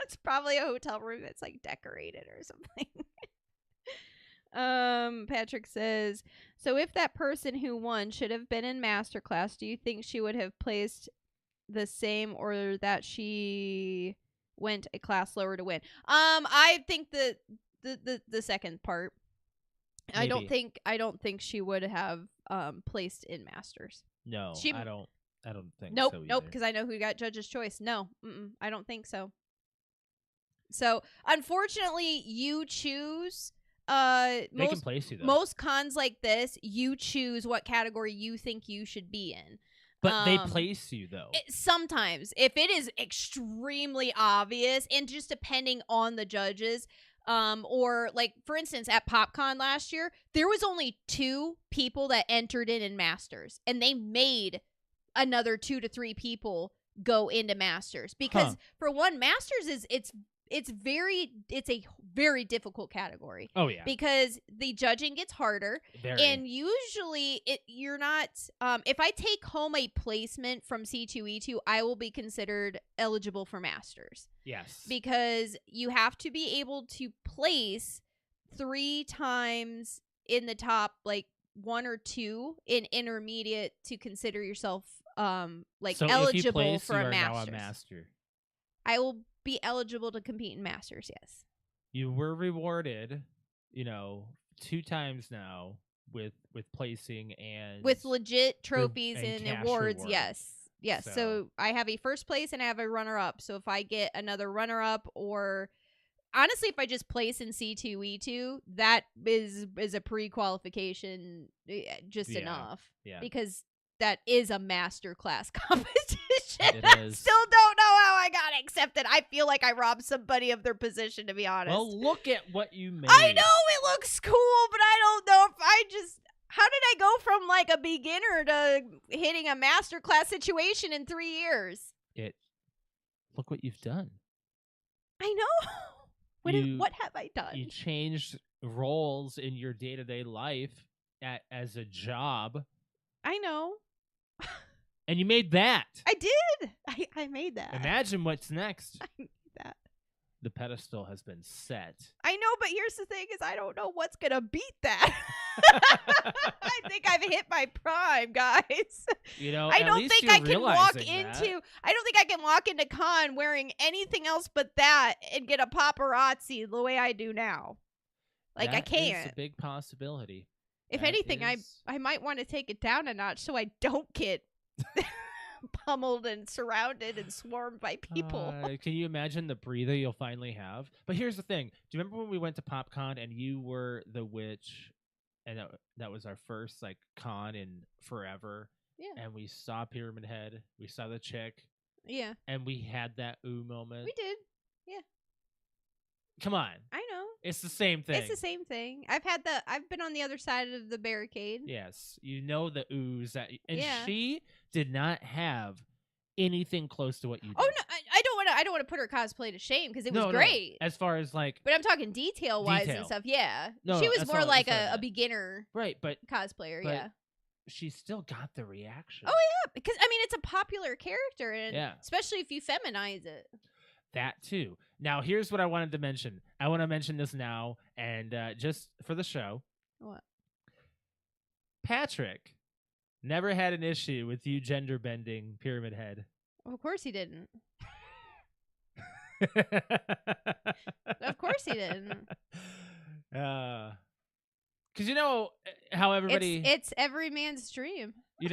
It's probably a hotel room that's like decorated or something. Patrick says, so if that person who won should have been in masterclass, do you think she would have placed the same, or that she went a class lower to win? I think the second part. Maybe. I don't think she would have placed in masters. No, She- I don't think Nope, so. nope, either. because I know who got judge's choice. No, I don't think so. So, unfortunately, you choose. They can place you though. Most cons like this, you choose what category you think you should be in. But they place you though. Sometimes, if it is extremely obvious, and just depending on the judges, or like for instance at PopCon last year, there was only 2 people that entered in masters, and they made another 2 to 3 people go into masters because for one, masters it's a very difficult category. Oh yeah. Because the judging gets harder. Very. And usually you're not if I take home a placement from C2E2, I will be considered eligible for masters. Yes. Because you have to be able to place 3 times in the top, like 1 or 2 in intermediate to consider yourself like so eligible if you place, for you a are masters. now a master. I will be eligible to compete in masters, yes. You were rewarded, 2 times now with placing and With legit trophies and cash awards, reward. yes. Yes. So I have a first place and I have a runner up. So if I get another runner up, or honestly, if I just place in C2E2, that is a pre-qualification just enough. Yeah. Because that is a master class competition. It I is. still don't know how I got accepted. I feel like I robbed somebody of their position, to be honest. Well, look at what you made. I know it looks cool, but I don't know if how did I go from like a beginner to hitting a master class situation in 3 years? Look what you've done. I know. What have I done? You changed roles in your day-to-day life as a job. I know. And you made that. I did. I made that. Imagine what's next. I made that. The pedestal has been set. I know, but here's the thing: is I don't know what's gonna beat that. I think I've hit my prime, guys. I don't think I can walk into. I don't think I can walk into con wearing anything else but that and get a paparazzi the way I do now. Like, I can't. It's a big possibility. If anything, I might want to take it down a notch so I don't get pummeled and surrounded and swarmed by people. Can you imagine the breather you'll finally have? But here's the thing. Do you remember when we went to PopCon and you were the witch, and that was our first like con in forever? Yeah. And we saw Pyramid Head. We saw the chick. Yeah. And we had that ooh moment. We did. Yeah. Come on. I know. It's the same thing. It's the same thing. I've been on the other side of the barricade. Yes. You know the oohs that Yeah. she did not have anything close to what you did. Oh no, I don't want to put her cosplay to shame because it was great. As far as like, but I'm talking detail wise and stuff. Yeah. No, she was that's more all- like that's all I a meant. beginner right, but cosplayer, but yeah. she still got the reaction. Oh yeah, because I mean it's a popular character, and Yeah. especially if you feminize it. That too. Now, here's what I wanted to mention. I want to mention this now, and just for the show. What? Patrick never had an issue with you gender bending Pyramid Head. Of course he didn't. Of course he didn't. Because you know how everybody. It's every man's dream. You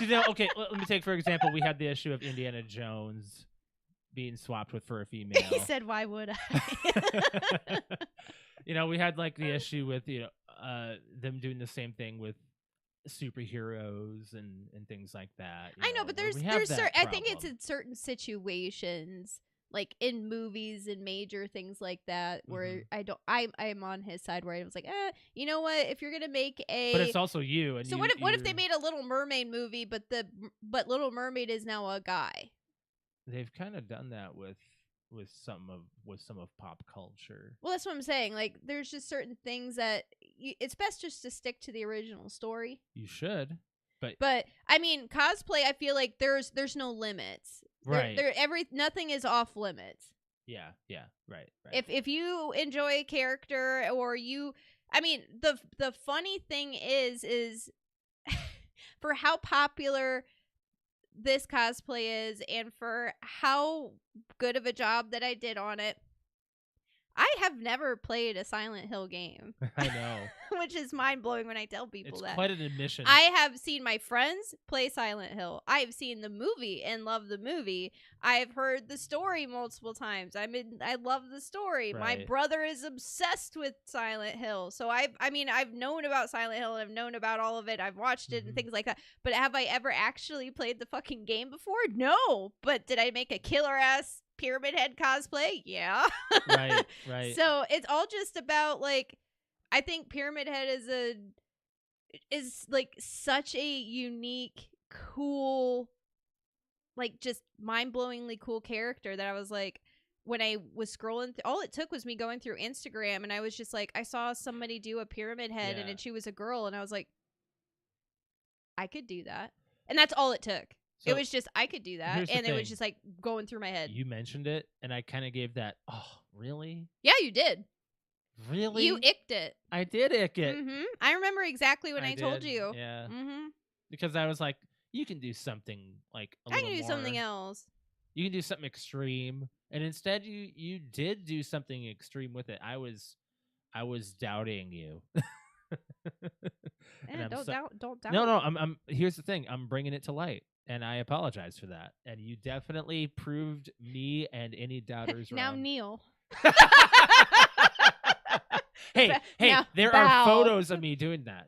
know, okay, let me take, for example, we had the issue of Indiana Jones being swapped with for a female. He said, "Why would I?" We had like the issue with them doing the same thing with superheroes and things like that. I know, but there's I think it's in certain situations, like in movies and major things like that, where I'm on his side, where I was like, you know what? If you're gonna make but it's also you. And so what if they made a Little Mermaid movie, but Little Mermaid is now a guy? They've kind of done that with some of pop culture. Well, that's what I'm saying. Like, there's just certain things that it's best just to stick to the original story. You should, but I mean, cosplay. I feel like there's no limits. Right. Nothing is off limits. Yeah. Right. If you enjoy a character or the funny thing is for how popular this cosplay is and for how good of a job that I did on it, I have never played a Silent Hill game. I know. Which is mind-blowing when I tell people it's that. Quite an admission. I have seen my friends play Silent Hill. I've seen the movie and love the movie. I've heard the story multiple times. I love the story. Right. My brother is obsessed with Silent Hill. So I've known about Silent Hill and I've known about all of it. I've watched it and things like that. But have I ever actually played the fucking game before? No. But did I make a killer-ass Pyramid Head cosplay? Yeah. Right. So it's all just about, like, I think Pyramid Head is like such a unique, cool, like just mind-blowingly cool character that I was like, when I was scrolling, all it took was me going through Instagram, and I was just like, I saw somebody do a pyramid head, Yeah. and she was a girl, and I was like, I could do that. And that's all it took. So it was just, I could do that. here's the And it was thing. just like going through my head. You mentioned it, and I kind of gave that, oh, really? Yeah, you did. Really? You icked it. I did ick it. Mm-hmm. I remember exactly when I told did, you. Yeah. Mm-hmm. Because I was like, you can do something like a I little can do more. something else. You can do something extreme, and instead you did do something extreme with it. I was doubting you. And Yeah, I'm don't so- doubt. No, I'm. Here's the thing. I'm bringing it to light, and I apologize for that. And you definitely proved me and any doubters Now wrong. kneel. hey, Now there bow. are photos of me doing that.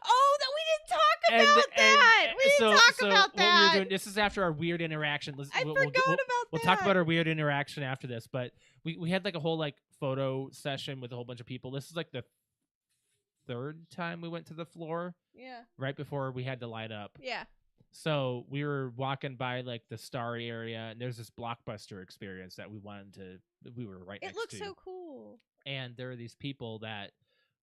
Oh, we didn't talk about that. We didn't talk about what that. we were doing, this is after our weird interaction. I we'll forgot about that. We'll talk about our weird interaction after this, but we had like a whole like photo session with a whole bunch of people. This is like the third time we went to the floor Yeah. right before we had to light up. Yeah. So we were walking by like the Star area, and there's this Blockbuster experience that we were right It next looks to. so cool. And there are these people that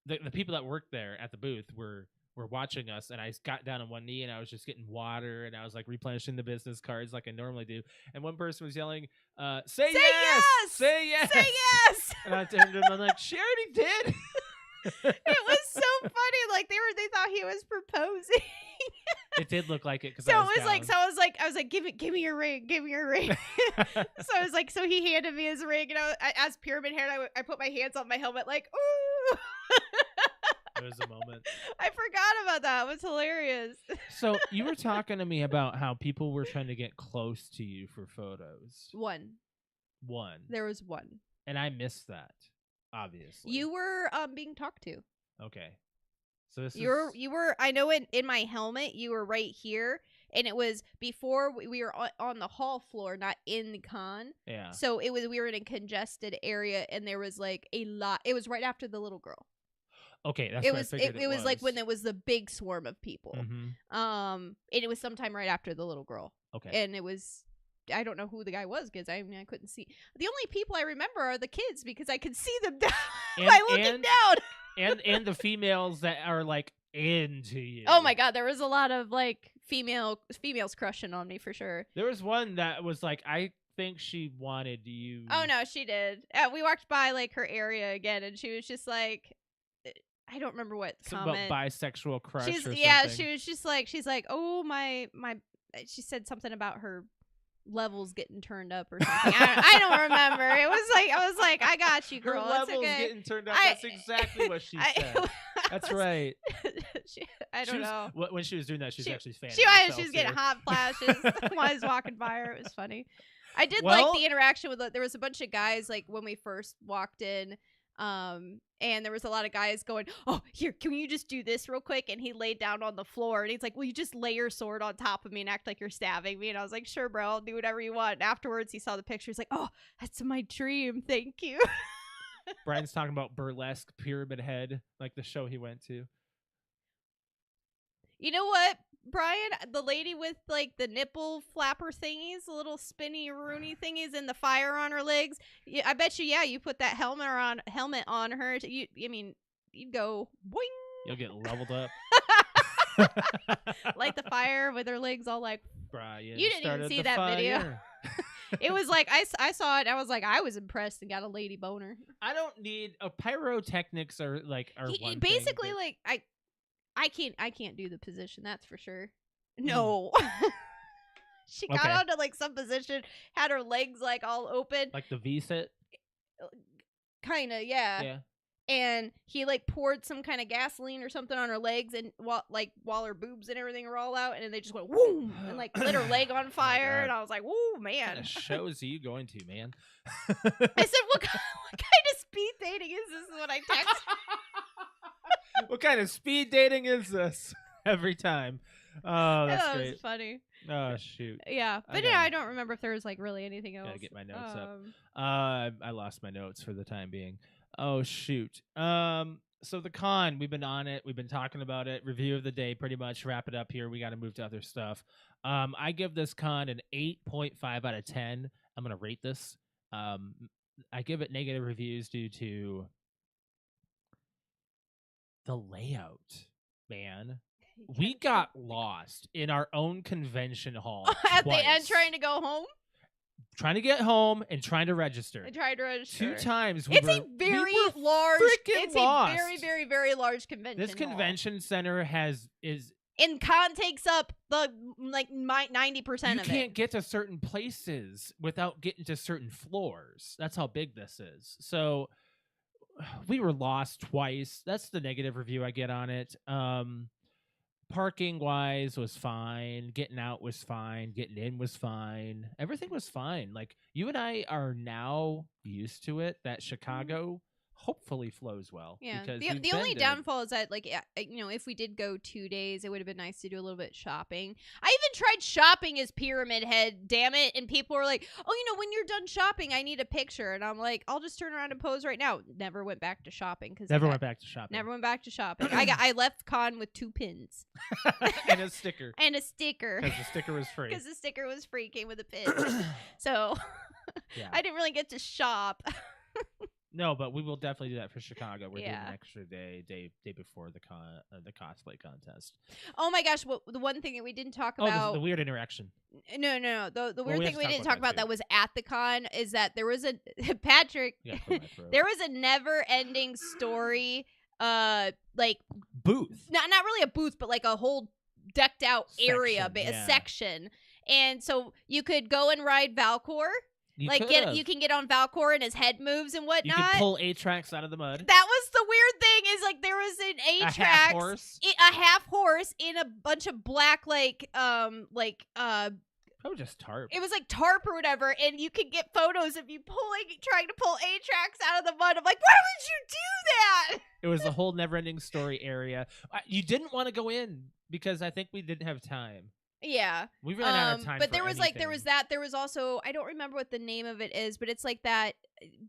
the people that worked there at the booth were watching us, and I got down on one knee and I was just getting water, and I was like replenishing the business cards like I normally do. And one person was yelling, say yes! Say yes! Say yes! And I turned to him, I'm like, she already did. It was so funny. Like they thought he was proposing. It did look like it, because So I was like, give me your ring, give me your ring. So I was like, so he handed me his ring, and I as pyramid head, I put my hands on my helmet, like, ooh. It was a moment. I forgot about that. It was hilarious. So you were talking to me about how people were trying to get close to you for photos. One. There was one. And I missed that, obviously. You were being talked to. Okay. So this You were I know in my helmet you were right here, and it was before we were on the hall floor, not in the con. Yeah. So we were in a congested area, and there was like a lot. It was right after the little girl. Okay, that's It what was I figured it was like when there was the big swarm of people. Mm-hmm. And it was sometime right after the little girl. Okay. And it was, I don't know who the guy was, because I couldn't see. The only people I remember are the kids, because I could see them down by looking down. and the females that are like into you. Oh my god, there was a lot of like females crushing on me for sure. There was one that was like, I think she wanted you. Oh no, she did. We walked by like her area again, and she was just like, I don't remember what comment. About bisexual crush or something. She was just like, she's like, oh my. She said something about her levels getting turned up or something. I don't remember. It was like, I was like, I got you, girl. Her It's levels okay. getting turned up. That's exactly what she said. That's right. I don't know. When she was doing that, she was actually fanning She was getting hot flashes while I was walking by her. It was funny. I did Well, like the interaction with. There was a bunch of guys like when we first walked in. And there was a lot of guys going, oh, here, can you just do this real quick? And he laid down on the floor, and he's like, will you just lay your sword on top of me and act like you're stabbing me? And I was like, sure, bro, I'll do whatever you want. And afterwards, he saw the picture. He's like, oh, that's my dream. Thank you. Brian's talking about burlesque Pyramid Head, like the show he went to. You know what, Brian? The lady with like the nipple flapper thingies, the little spinny rooney thingies, and the fire on her legs. I bet you, you put that helmet on her. You'd go boing. You'll get leveled up. Like the fire with her legs all like. Brian, you didn't even see that video. It was like I saw it. I was like, I was impressed and got a lady boner. I don't need pyrotechnics are one basically thing, like I can't do the position, that's for sure. No. She got onto like some position, had her legs like all open. like the V-sit. Kinda, yeah. Yeah. And he like poured some kind of gasoline or something on her legs, and while her boobs and everything were all out, and then they just went whoom and like lit her leg on fire, and I was like, "Whoa, man!" What kind of shows are you going to, man? I said, "What kind of speed dating is this?" Is what I text. What kind of speed dating is this? Every time. Oh, that's that great. was funny. Oh shoot. Yeah, but I don't remember if there was like really anything else. Gotta get my notes up. I lost my notes for the time being. Oh shoot. So the con, we've been on it. We've been talking about it. Review of the day, pretty much. Wrap it up here. We got to move to other stuff. I give this con an 8.5 out of 10. I'm gonna rate this. I give it negative reviews due to the layout, man. We got lost in our own convention hall At the end, twice. trying to go home. Trying to get home and trying to register. I tried to register 2 times. It's a very large. It's lost. a very, very, very large convention. This convention center is. And con takes up the 90% of it. You can't get to certain places without getting to certain floors. That's how big this is. So we were lost twice. That's the negative review I get on it. Parking wise was fine. Getting out was fine. Getting in was fine. Everything was fine. Like, you and I are now used to it. That Chicago hopefully flows well. Yeah. Because The only downfall is that, like, if we did go 2 days, it would have been nice to do a little bit of shopping. I even tried shopping as Pyramid Head, damn it. And people were like, oh, when you're done shopping, I need a picture. And I'm like, I'll just turn around and pose right now. Never went back to shopping. Never went back to shopping. Never went back to shopping. I left con with 2 pins. And a sticker. And a sticker. Because the sticker was free. Because the sticker was free, came with a pin. So yeah. I didn't really get to shop. No, but we will definitely do that for Chicago. We're doing Yeah. an extra day before the cosplay contest. Oh my gosh! The one thing that we didn't talk Oh, about. the weird interaction. No. The weird we have thing to we talk didn't about talk about that, that too. was at the con is that there was a Patrick. Yeah, clear my throat. There was a never-ending story. Like Booth. not really a booth, but like a whole decked out area, Section, a yeah. section. And so you could go and ride Valcor. You You can get on Valcor and his head moves and You whatnot. can pull 8 tracks out of the mud. That was the weird thing is like there was an A A-Trax, half horse. a half horse in a bunch of black Probably just tarp. it was like tarp or whatever, and you could get photos of you trying to pull A-Trax out of the mud. I'm like, why would you do that? It was the whole never-ending story area. You didn't want to go in because I think we didn't have time. Yeah. We ran out of time. But for there was anything. there was also, I don't remember what the name of it is, but it's like that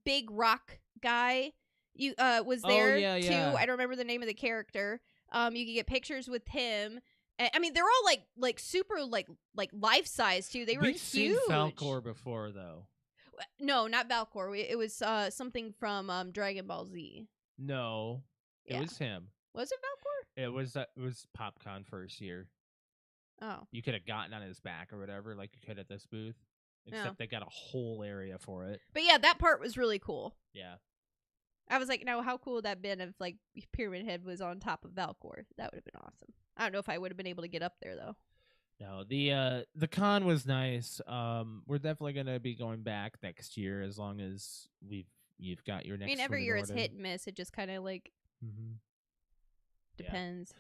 big rock guy you was there yeah, too. yeah. I don't remember the name of the character. You could get pictures with him. I mean, they're all like super like life size too. They were We've huge. seen Falcor before though. No, not Valcor. It was something from Dragon Ball Z. No, it Yeah. was him. Was it Valcor? It was PopCon first year. Oh. You could have gotten on his back or whatever, like you could at this booth. Except Yeah. they got a whole area for it. But yeah, that part was really cool. Yeah. I was like, now how cool would that have been if like Pyramid Head was on top of Valcor? That would have been awesome. I don't know if I would have been able to get up there though. No, the con was nice. We're definitely gonna be going back next year as long as you've got your next. I mean, every one in year it's order. hit and miss. It just kind of like Mhm. depends.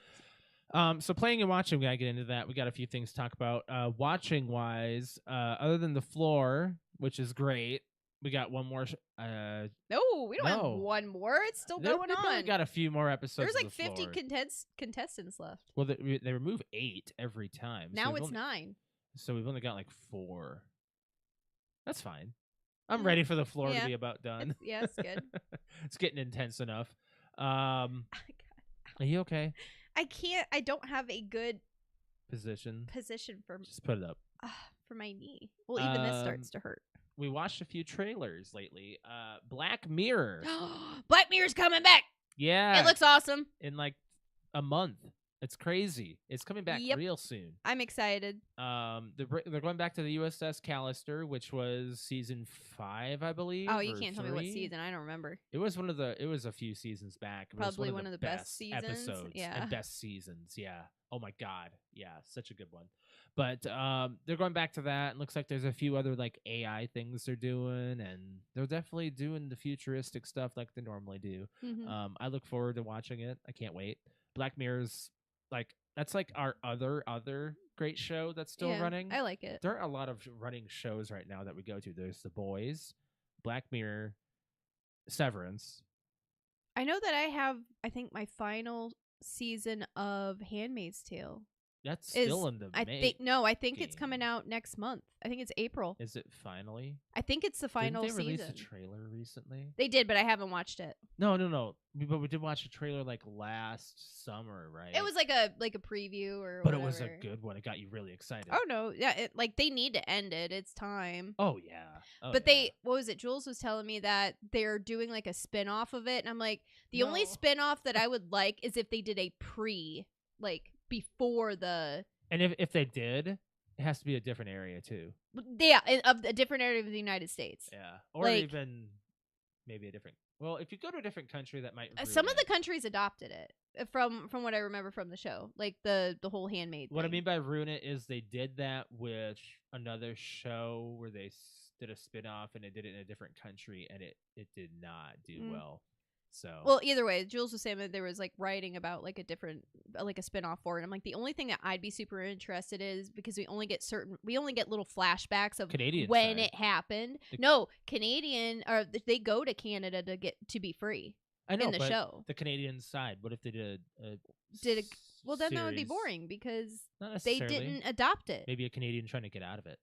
So playing and watching, we gotta get into that. We got a few things to talk about. Watching wise, other than the floor, which is great, we got one more. No, we don't have No. one more. It's still going We probably on. got a few more episodes. There's like of the 50 floor. contestants left. Well, they remove 8 every time. Now we've it's only, 9. So we've only got like 4. That's fine. I'm Yeah. ready for the floor Yeah. to be about done. Yeah, it's good. It's getting intense enough. Are you okay? I don't have a good Position. position Just put it up. for my knee. Well, even this starts to hurt. We watched a few trailers lately. Black Mirror. Black Mirror's coming back. Yeah. It looks awesome. in like a month. It's crazy. It's coming back Yep. real soon. I'm excited. They're going back to the USS Callister, which was season 5, I believe. Oh, you or can't tell me what 3. season. I don't remember. It was it was a few seasons back. It was Probably one of the best seasons, episodes yeah. and best seasons. Yeah. Oh my God. Yeah, such a good one. But they're going back to that. It looks like there's a few other like AI things they're doing, and they're definitely doing the futuristic stuff like they normally do. Mhm. I look forward to watching it. I can't wait. Black Mirror's that's like our other great show that's still Yeah, running. I like it. There are a lot of running shows right now that we go to. There's The Boys, Black Mirror, Severance. I know that I have, I think, my final season of Handmaid's Tale. That's is still in the I May. think I think it's coming out next month. I think it's April. Is it finally? I think it's the final Didn't they release season. a trailer recently? They did, but I haven't watched it. No. But we did watch a trailer like last summer, right? It was like a preview or But whatever. it was a good one. It got you really excited. Oh no, yeah, they need to end it. It's time. Oh yeah. Oh, But yeah. what was it? Jules was telling me that they're doing like a spin-off of it, and I'm like, the only No. spin-off that I would like is if they did a before the And if they did, it has to be a different area too. of a different area of the United States. Yeah. Or Like- even maybe a different. Well, if you go to a different country, that might. Some ruin of the it. countries adopted it from what I remember from the show, like the whole handmade. What I thing. mean by ruin it is they did that with another show where they did a spin-off and they did it in a different country and it did not do well. So Well, either way, Jules was saying that there was like writing about like a different like a spin-off for it. I'm like, the only thing that I'd be super interested is because we only get little flashbacks of Canadian when side. it happened. The- No, Canadian or they go to Canada to be free I know in the but show. the Canadian side. What if they did Well, then that would be series? boring because Not they necessarily. didn't adopt it. Maybe a Canadian trying to get out of it,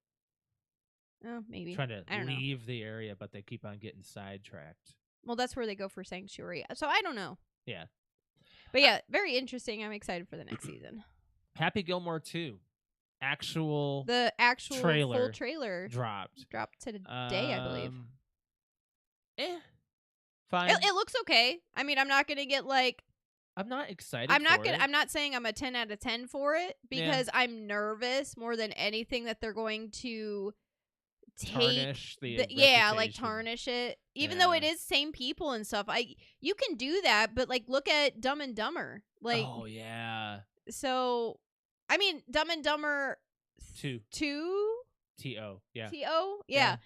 Oh, maybe. trying to I don't know. leave the area, but they keep on getting sidetracked. Well, that's where they go for sanctuary. So I don't know. Yeah. But yeah, very interesting. I'm excited for the next season. Happy Gilmore 2. Actual The actual Trailer full trailer dropped. dropped today, I believe. Fine. It looks okay. I mean, I'm not gonna get like I'm not excited. I'm not for gonna it. I'm not saying I'm a 10 out of 10 for it because I'm nervous more than anything that they're going to tarnish the like reputation. tarnish it. Even though it Yeah. is same people and stuff. You can do that, but like look at Dumb and Dumber. Like oh yeah, so I mean Dumb and Dumber 2 2 TO yeah. TO? Yeah. Yeah.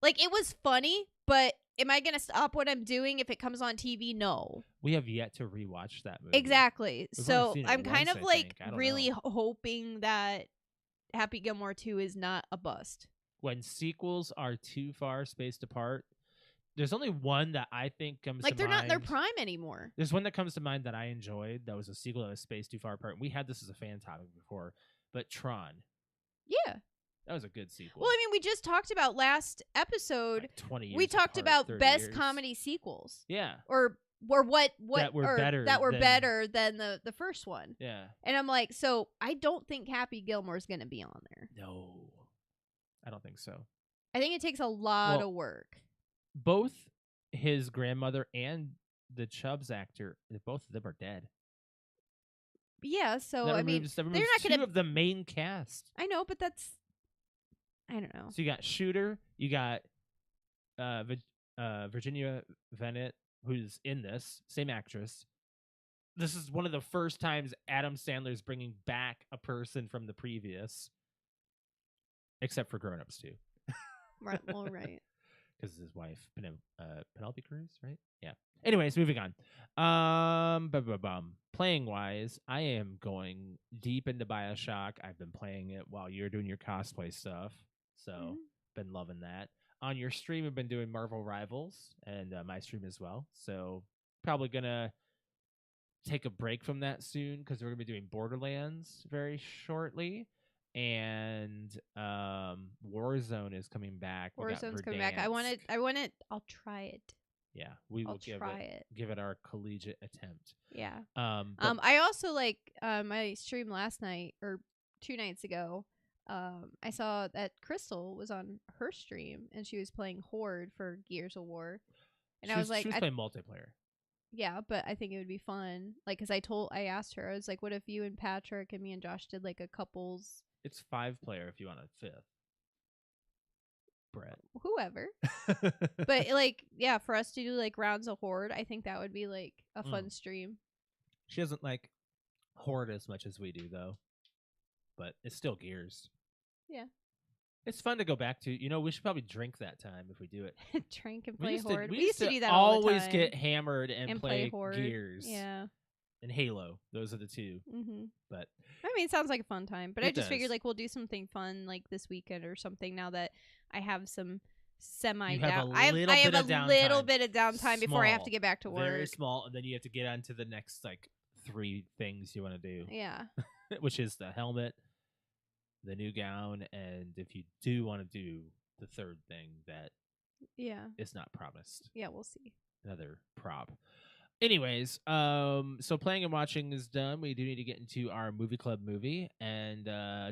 Like it was funny, but am I gonna stop what I'm doing if it comes on TV? No. We have yet to rewatch that movie. Exactly. We've So only seen it I'm kind once, of I like think. I don't really know. hoping that Happy Gilmore 2 is not a bust. When sequels are too far spaced apart, there's only one that I think comes Like to they're not in their mind. prime anymore. There's one that comes to mind that I enjoyed. That was a sequel that was spaced too far apart. We had this as a fan topic before, but Tron. Yeah. That was a good sequel. Well, I mean, we just talked about last episode. Like 20 years We talked apart, about 30 best years. comedy sequels, Yeah, or what That were or better that were than- better than the first one. yeah. And I'm like, so I don't think Happy Gilmore's gonna be on there. No, I don't think so. I think it takes a lot Well, of work. Both his grandmother and the Chubbs actor, both of them are dead. Yeah. So that I mean, removes, that they're removes not gonna. two of the main cast. I know, but that's. I don't know. So you got Shooter, you got Virginia Venet, who's in this, same actress. This is one of the first times Adam Sandler's bringing back a person from the previous, except for Grown Ups too, Right. Well, right. because his wife Penelope Cruz, right? Yeah. Anyways, moving on. Playing wise, I am going deep into BioShock. I've been playing it while you're doing your cosplay stuff, so Mhm. been loving that. On your stream, I've been doing Marvel Rivals and my stream as well. So probably gonna take a break from that soon because we're gonna be doing Borderlands very shortly, and Warzone is coming back. We got Warzone's coming back. I want it. Verdansk. I'll try it. Yeah, we will I'll try it. give it our collegiate attempt. Yeah. But I also like my stream last night or 2 nights ago. I saw that Crystal was on her stream and she was playing Horde for Gears of War, and I was like, she was playing multiplayer. yeah, but I think it would be fun. Like, cause I asked her, I was like, what if you and Patrick and me and Josh did like a couples, It's 5-player if you want a 5th. Brett. whoever. But like, yeah, for us to do like rounds of Horde, I think that would be like a fun stream. She doesn't like Horde as much as we do, though. But it's still Gears. Yeah. It's fun to go back to. You know, we should probably drink that time if we do it. Drink and play Horde. We We used to do that always all the time. get hammered and play Horde. Gears. Yeah. And Halo. Those are the two. Mm-hmm. But I mean, it sounds like a fun time. But I It just figured does. like we'll do something fun like this weekend or something now that I have some semi You have down. a I have little a bit of little downtime. bit of downtime before I have to Small. get back to work. very small. And then you have to get on to the next, like, 3 things you want to do. Yeah. which is the helmet, the new gown, and if you do want to do the third thing that Yeah. is not promised, Yeah, we'll see. another prop. Anyways, so playing and watching is done. We do need to get into our movie club movie and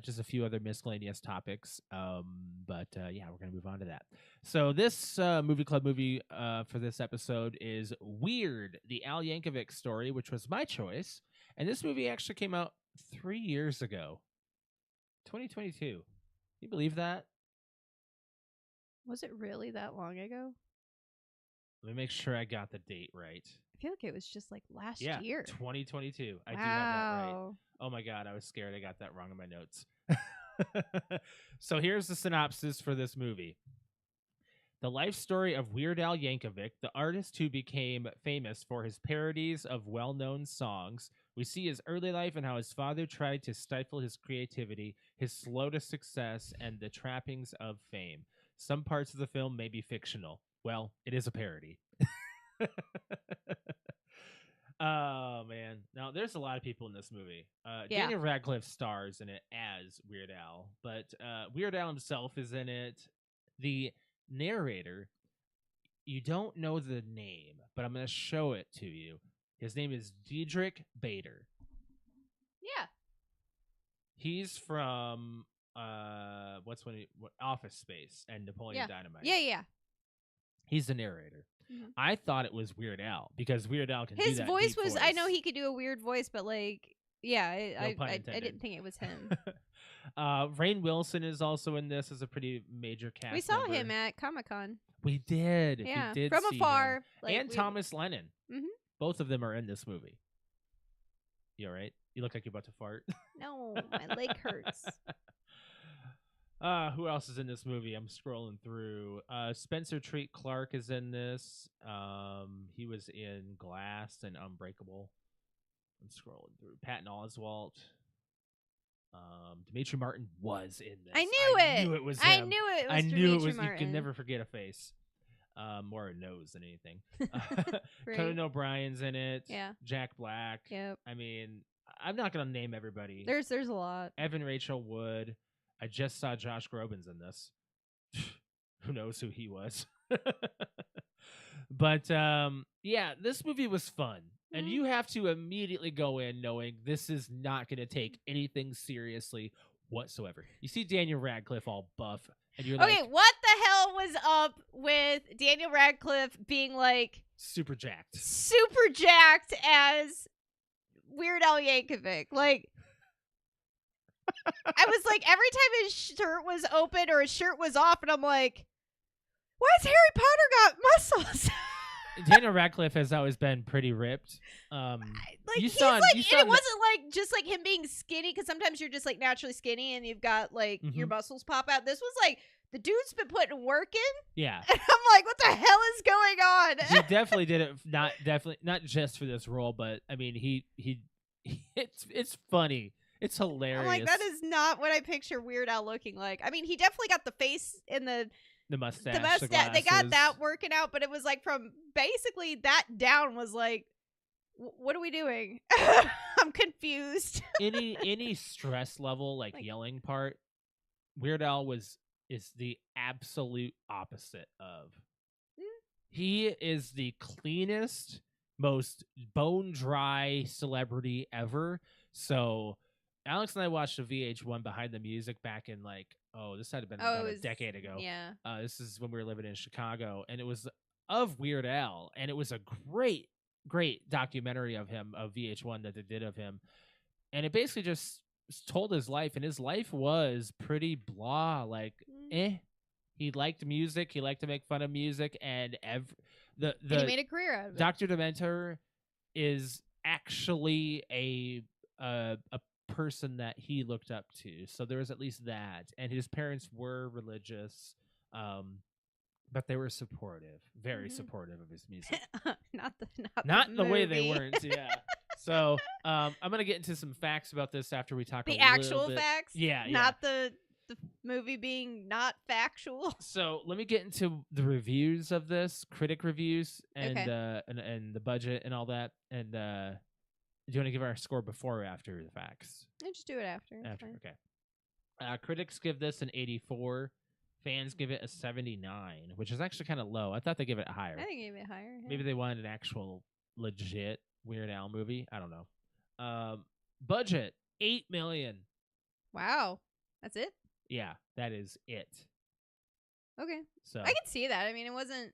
just a few other miscellaneous topics. But yeah, we're gonna move on to that. So this movie club movie for this episode is Weird, the Al Yankovic story, which was my choice. And this movie actually came out 3 years ago, 2022. Can you believe that? Was it really that long ago? Let me make sure I got the date right. I feel like it was just like last Yeah, year. 2022. I Wow. do have that right. Oh my God, I was scared I got that wrong in my notes. So here's the synopsis for this movie. The life story of Weird Al Yankovic, the artist who became famous for his parodies of well-known songs. We see his early life and how his father tried to stifle his creativity, his slow to success, and the trappings of fame. Some parts of the film may be fictional. Well, it is a parody. Oh, man. Now, there's a lot of people in this movie. Yeah. Daniel Radcliffe stars in it as Weird Al, but Weird Al himself is in it. The narrator, you don't know the name, but I'm going to show it to you. His name is Diedrich Bader. Yeah. He's from Office Space and Napoleon Dynamite. Yeah. He's the narrator. Mhm. I thought it was Weird Al because Weird Al can do His that voice deep was. I know he could do a weird voice, but like, yeah, I intended. didn't think it was him. Rainn Wilson is also in this as a pretty major cast. We saw member. him at Comic-Con. We did. Yeah, we did from see afar. him. Like, and Thomas Lennon. Mhm. Both of them are in this movie. You all right? You look like you're about to fart. No, my leg hurts. Who else is in this movie? I'm scrolling through. Spencer Treat Clark is in this. He was in Glass and Unbreakable. I'm scrolling through. Patton Oswalt. Dimitri Martin was in this. I knew it was him. I knew it was. I knew it Dimitri was. Martin. You can never forget a face. More a nose than anything. Right. Conan O'Brien's in it. Yeah. Jack Black. Yep. I mean, I'm not gonna name everybody. There's a lot. Evan Rachel Wood. I just saw Josh Groban's in this. Who knows who he was? But yeah, this movie was fun. And you have to immediately go in knowing this is not going to take anything seriously whatsoever. You see Daniel Radcliffe all buff, and you're Okay, like, what the hell was up with Daniel Radcliffe being like super jacked. super jacked as Weird Al Yankovic? Like, I was like, every time his shirt was open or his shirt was off, and I'm like, why has Harry Potter got muscles? Daniel Radcliffe has always been pretty ripped. Like, you he's saw, like, you and saw it wasn't like just like him being skinny, because sometimes you're just like naturally skinny and you've got like your muscles pop out. This was like the dude's been putting work in. Yeah, And I'm like, what the hell is going on? he definitely did it. Not just for this role, but I mean, he it's funny. It's hilarious. I'm like, that is not what I picture Weird Al looking like. I mean, he definitely got the face and the mustache. They got that working out, but it was like from basically that down was like, what are we doing? I'm confused. any stress level, like yelling part, Weird Al is the absolute opposite of. He is the cleanest, most bone dry celebrity ever. So Alex and I watched a VH1 Behind the Music back in this had been about a decade ago. Yeah. This is when we were living in Chicago, and it was of Weird Al, and it was a great documentary of him, of VH1 that they did of him. And it basically just told his life, and his life was pretty blah, He liked music, he liked to make fun of music, and and he made a career out of it. Dr. Dementer is actually a person that he looked up to, so there was at least that. And his parents were religious, but they were supportive, very supportive of his music. not the way they weren't. Yeah. So I'm gonna get into some facts about this after we talk the a actual little bit. facts. Yeah, not the movie being not factual. So let me get into the reviews of this, critic reviews, and and the budget and all that, and Do you want to give our score before or after the facts? Yeah, just do it after. It's After, fine. okay. Critics give this an 84. Fans give it a 79, which is actually kind of low. I thought they give it higher. I think it bit higher. Yeah. Maybe they wanted an actual legit Weird Al movie. I don't know. Budget $8 million. Wow, that's it. Yeah, that is it. Okay, So I can see that. I mean, it wasn't.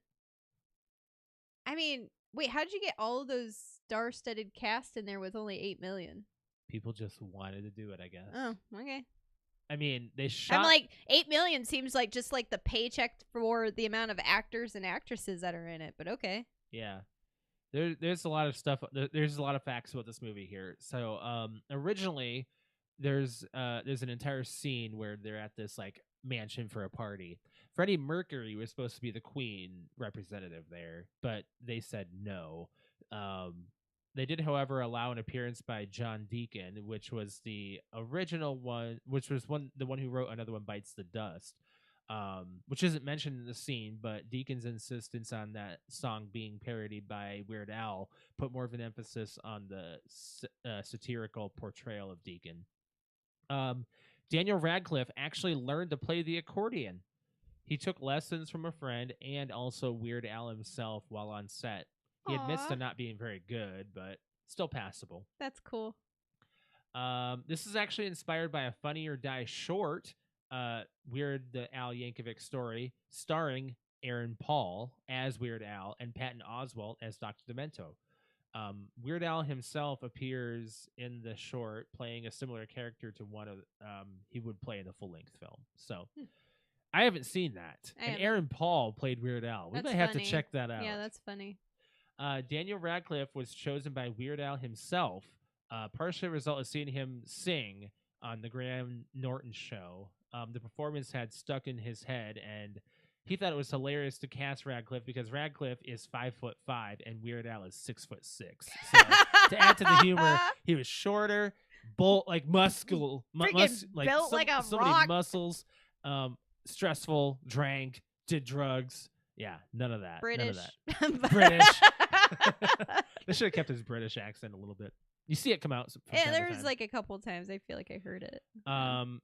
I mean, wait, how did you get all of those star-studded cast in there with only $8 million? people just wanted to do it, I guess. Oh, okay. I mean, they shot. I'm like, $8 million seems like just like the paycheck for the amount of actors and actresses that are in it. But okay. Yeah. There's a lot of stuff. There's a lot of facts about this movie here. So, originally, there's an entire scene where they're at this like mansion for a party. Freddie Mercury was supposed to be the Queen representative there, but they said no. They did, however, allow an appearance by John Deacon, which was the original one, which was the one who wrote Another One Bites the Dust. Which isn't mentioned in the scene, but Deacon's insistence on that song being parodied by Weird Al put more of an emphasis on the satirical portrayal of Deacon. Daniel Radcliffe actually learned to play the accordion. He took lessons from a friend and also Weird Al himself while on set. He admits to not being very good, but still passable. That's cool. This is actually inspired by a Funny or Die short, Weird the Al Yankovic story, starring Aaron Paul as Weird Al and Patton Oswalt as Dr. Demento. Weird Al himself appears in the short, playing a similar character to one of he would play in the full-length film. So, I haven't seen that. And Aaron Paul played Weird Al. We might have to check that out. Yeah, that's funny. Daniel Radcliffe was chosen by Weird Al himself, partially a result of seeing him sing on the Graham Norton show. The performance had stuck in his head, and he thought it was hilarious to cast Radcliffe because Radcliffe is 5'5" and Weird Al is 6'6". So to add to the humor, he was shorter, built like built like a so rock. many muscles, stressful, drank, did drugs. Yeah, none of that. British. None of that. British. They should have kept his British accent a little bit. You see it come out. Yeah, there was like a couple times I feel like I heard it.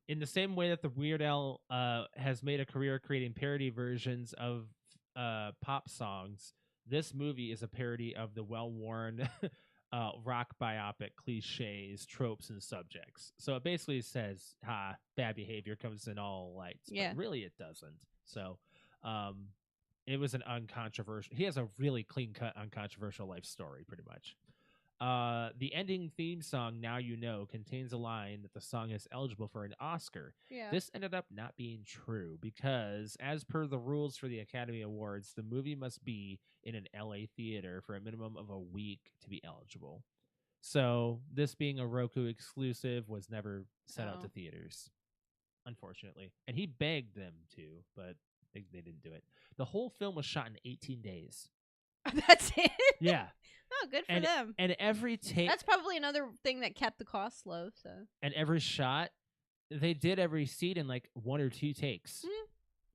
In the same way that the Weird Al has made a career creating parody versions of pop songs, this movie is a parody of the well-worn rock biopic cliches, tropes, and subjects. So it basically says, bad behavior comes in all lights. Yeah. But really it doesn't. So it was an uncontroversial. He has a really clean-cut, uncontroversial life story, pretty much. The ending theme song, Now You Know, contains a line that the song is eligible for an Oscar. Yeah. This ended up not being true because, as per the rules for the Academy Awards, the movie must be in an LA theater for a minimum of a week to be eligible. So, this being a Roku exclusive was never sent out to theaters, unfortunately. And he begged them to, but they didn't do it. The whole film was shot in 18 days. That's it? Yeah. Oh, good for them. And every take... That's probably another thing that kept the cost low. So. And every shot, they did every scene in like 1 or 2 takes.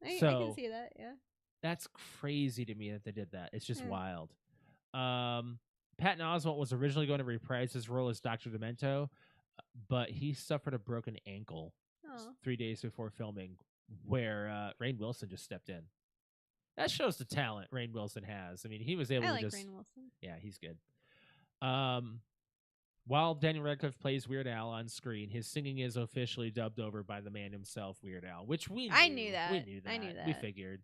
I can see that, yeah. That's crazy to me that they did that. It's just wild. Patton Oswalt was originally going to reprise his role as Dr. Demento, but he suffered a broken ankle 3 days before filming, where Rainn Wilson just stepped in. That shows the talent Rainn Wilson has. I mean, he was able to just... Rainn Wilson. Yeah, he's good. While Daniel Radcliffe plays Weird Al on screen, his singing is officially dubbed over by the man himself, Weird Al, which we knew. I knew that. We knew that. I knew that. We figured.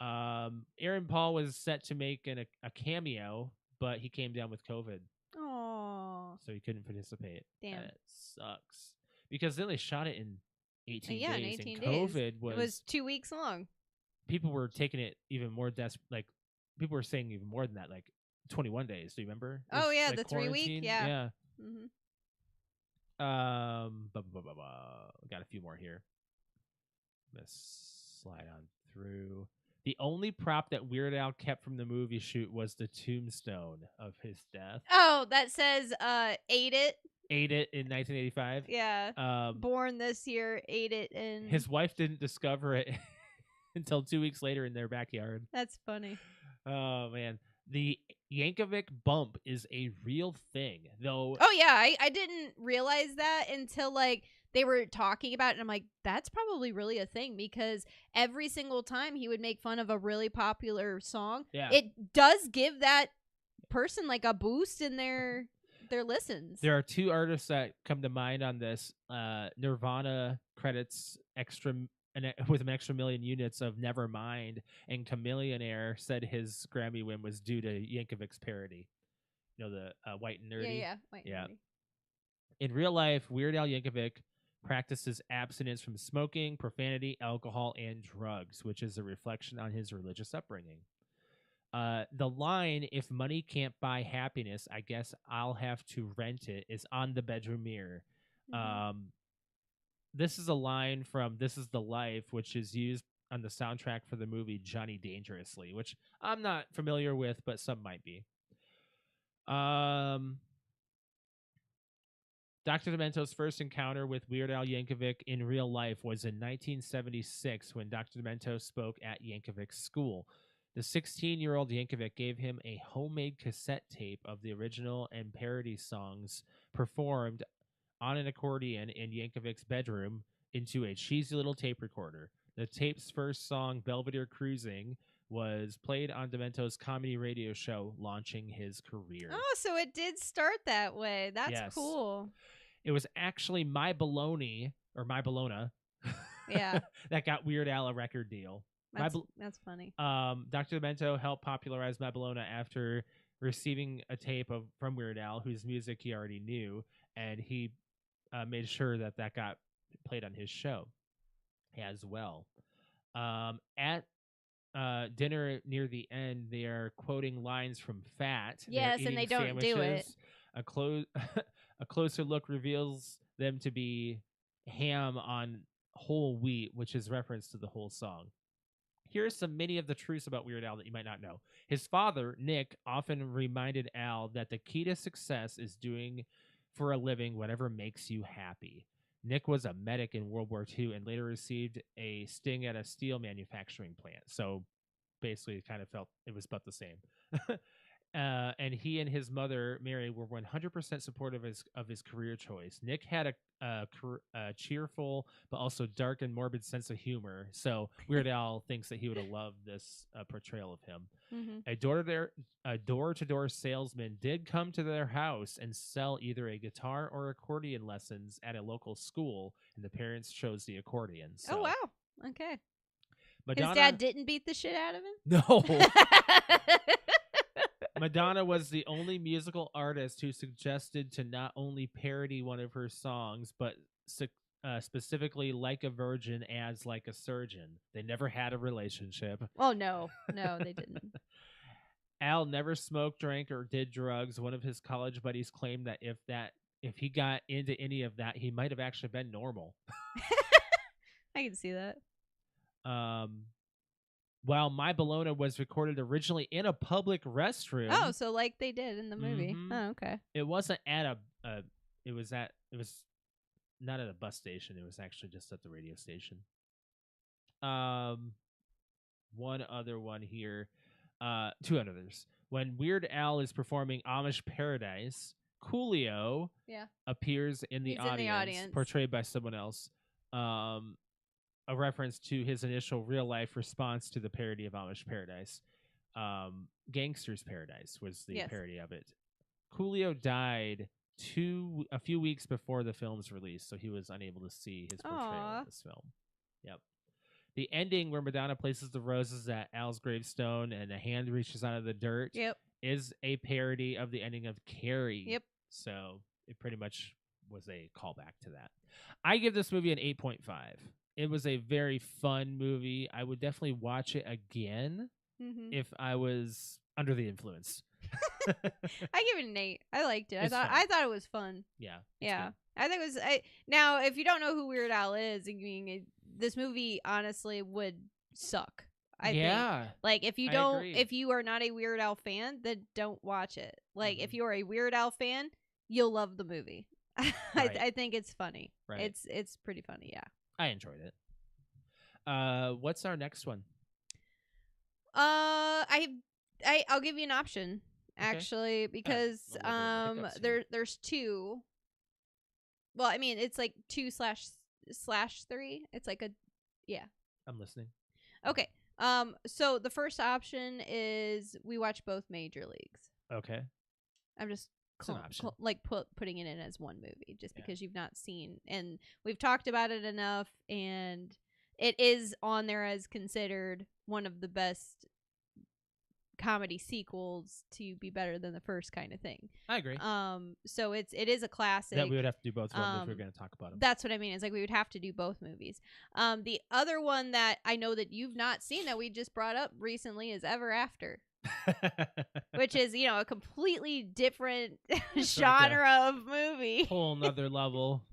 Aaron Paul was set to make a cameo, but he came down with COVID. Oh. So he couldn't participate. Damn. That sucks. Because then they shot it in 18 days. In 18 and days. COVID was... It was 2 weeks long. People were taking it even more like people were saying even more than that, like 21 days. Do you remember? Oh yeah, like the 3 week. Yeah. Mm-hmm. Got a few more here. Let's slide on through. The only prop that Weird Al kept from the movie shoot was the tombstone of his death. Oh, that says ate it in 1985. Yeah. Born this year, ate it in. His wife didn't discover it until 2 weeks later in their backyard. That's funny. Oh man, The Yankovic bump is a real thing, though. Oh yeah, I didn't realize that until like they were talking about it, and I'm like, that's probably really a thing, because every single time he would make fun of a really popular song, Yeah. it does give that person like a boost in their listens. There are two artists that come to mind on this. Nirvana credits with an extra million units of Nevermind, and Chameleonaire said his Grammy win was due to Yankovic's parody. You know, the White and Nerdy? Yeah, White and Nerdy. In real life, Weird Al Yankovic practices abstinence from smoking, profanity, alcohol, and drugs, which is a reflection on his religious upbringing. The line, "If money can't buy happiness, I guess I'll have to rent it," is on the bedroom mirror. This is a line from This Is the Life, which is used on the soundtrack for the movie Johnny Dangerously, which I'm not familiar with, but some might be. Dr. Demento's first encounter with Weird Al Yankovic in real life was in 1976 when Dr. Demento spoke at Yankovic's school. The 16-year-old Yankovic gave him a homemade cassette tape of the original and parody songs performed on an accordion in Yankovic's bedroom into a cheesy little tape recorder. The tape's first song, Belvedere Cruising, was played on Demento's comedy radio show, launching his career. Oh, so it did start that way. That's cool. It was actually My Baloney, or My Bologna, yeah, that got Weird Al a record deal. That's funny. Dr. Demento helped popularize My Bologna after receiving a tape from Weird Al, whose music he already knew, and he made sure that got played on his show as well. At dinner near the end, they are quoting lines from Fat. Yes, and they don't do it. A closer look reveals them to be ham on whole wheat, which is reference to the whole song. Here's some many of the truths about Weird Al that you might not know. His father, Nick, often reminded Al that the key to success is doing for a living whatever makes you happy. Nick was a medic in World War II and later received a sting at a steel manufacturing plant. So basically, it kind of felt it was about the same. And he and his mother, Mary, were 100% supportive of his career choice. Nick had a cheerful but also dark and morbid sense of humor. So Weird Al thinks that he would have loved this portrayal of him. A door-to-door salesman did come to their house and sell either a guitar or accordion lessons at a local school, and the parents chose the accordion. So. Oh, wow. Okay. Madonna, his dad didn't beat the shit out of him? No. Madonna was the only musical artist who suggested to not only parody one of her songs, but specifically Like a Virgin as Like a Surgeon. They never had a relationship. Oh, no. No, they didn't. Al never smoked, drank, or did drugs. One of his college buddies claimed that if he got into any of that, he might have actually been normal. I can see that. While My Bologna was recorded originally in a public restroom. Oh, so like they did in the movie. Oh, okay. It wasn't at it was not at a bus station. It was actually just at the radio station. One other one here. Two others. When Weird Al is performing Amish Paradise, Coolio appears in the audience, portrayed by someone else. A reference to his initial real-life response to the parody of Amish Paradise. Gangster's Paradise was the parody of it. Coolio died a few weeks before the film's release, so he was unable to see his portrayal in this film. Yep. The ending where Madonna places the roses at Al's gravestone and a hand reaches out of the dirt is a parody of the ending of Carrie. Yep. So it pretty much was a callback to that. I give this movie an 8.5. It was a very fun movie. I would definitely watch it again if I was under the influence. I give it an 8. I liked it. I thought it was fun. Yeah. Yeah. I think it was. Now, if you don't know who Weird Al is, I mean, this movie honestly would suck. I think. Like if you don't, if you are not a Weird Al fan, then don't watch it. Like if you are a Weird Al fan, you'll love the movie. I think it's funny. Right. It's pretty funny. Yeah. I enjoyed it. What's our next one? I I'll give you an option actually because a little bit of hiccups here. there's two. Well, I mean it's like 2//3. It's like a I'm listening. Okay. So the first option is we watch both major leagues. Okay. I'm just It's an option. putting it in as one movie just Yeah. because you've not seen, and we've talked about it enough, and it is on there as considered one of the best comedy sequels to be better than the first kind of thing. I agree. So it is a classic. That we would have to do both of them if we were going to talk about them. That's what I mean. It's like we would have to do both movies. The other one that I know that you've not seen that we just brought up recently is Ever After, which is, a completely different genre of movie. Whole nother level.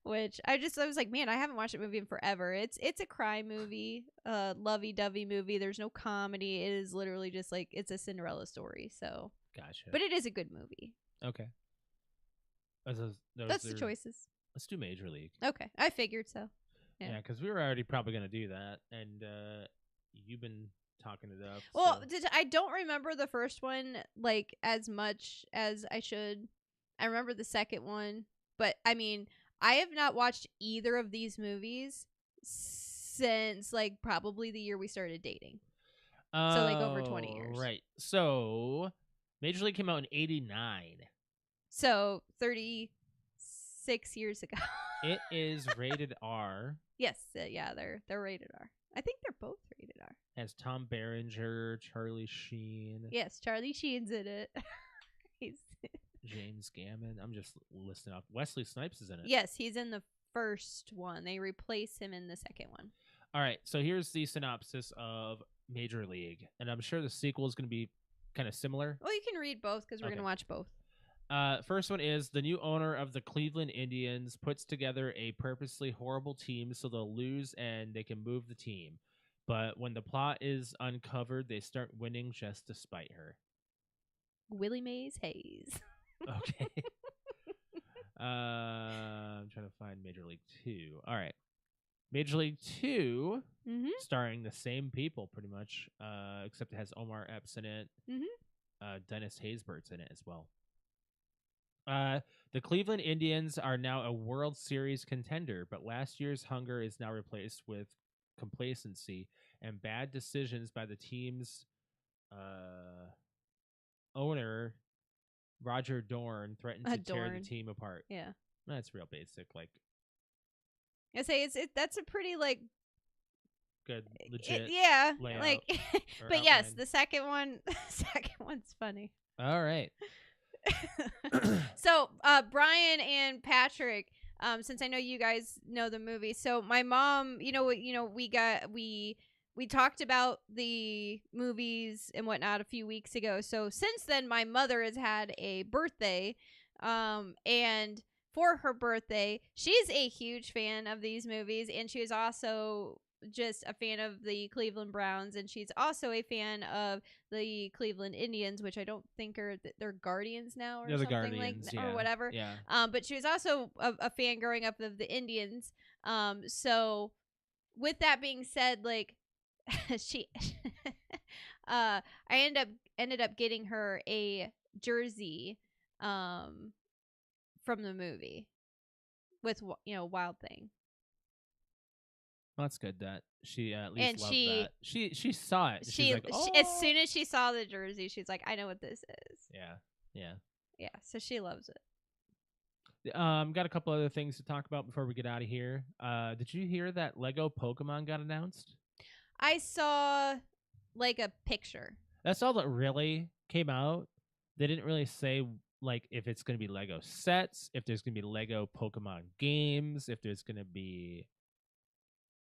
Which I was like, man, I haven't watched a movie in forever. It's a crime movie, lovey-dovey movie. There's no comedy. It is literally just like it's a Cinderella story. So, Gotcha. but it is a good movie. Okay. That's the choices. Let's do Major League. Okay, I figured so. Yeah, because we were already probably going to do that, and you've been talking it up. Well, so. I don't remember the first one like as much as I should. I remember the second one, but I mean, I have not watched either of these movies since like probably the year we started dating. So like over 20 years. Right. So Major League came out in 89. So 36 years ago. It is rated R. Yes, yeah, they're rated R. I think they're both rated R. Has Tom Berenger, Charlie Sheen. Yes, Charlie Sheen's in it. He's James Gammon. I'm just listing off. Wesley Snipes is in it. Yes, he's in the first one. They replace him in the second one. All right, so here's the synopsis of Major League, and I'm sure the sequel is going to be kind of similar. Well, you can read both because we're going to watch both. First one is the new owner of the Cleveland Indians puts together a purposely horrible team so they'll lose and they can move the team. But when the plot is uncovered, they start winning just to spite her. Willie Mays Hayes. Okay. I'm trying to find Major League 2. All right. Major League 2, starring the same people pretty much, except it has Omar Epps in it. Dennis Haysbert's in it as well. The Cleveland Indians are now a World Series contender, but last year's hunger is now replaced with complacency and bad decisions by the team's owner, Roger Dorn, threatened to tear the team apart. Yeah. That's real basic. Like, I say that's a pretty like good, legit. Yeah. Layout like, but yes, the second one's funny. All right. So, Brian and Patrick, since I know you guys know the movie, so my mom, we talked about the movies and whatnot a few weeks ago. So since then, my mother has had a birthday, and for her birthday, she's a huge fan of these movies, and she was also just a fan of the Cleveland Browns, and she's also a fan of the Cleveland Indians, which I don't think they're Guardians now or something Guardians, or whatever. Yeah. But she was also a fan growing up of the Indians. So with that being said, like I ended up getting her a jersey from the movie with Wild Thing. Well, that's good that she at least loved that. She saw it. She's like, as soon as she saw the jersey, she's like, I know what this is. Yeah. So she loves it. Got a couple other things to talk about before we get out of here. Did you hear that Lego Pokemon got announced? I saw like a picture. That's all that really came out. They didn't really say like if it's going to be Lego sets, if there's going to be Lego Pokemon games, if there's going to be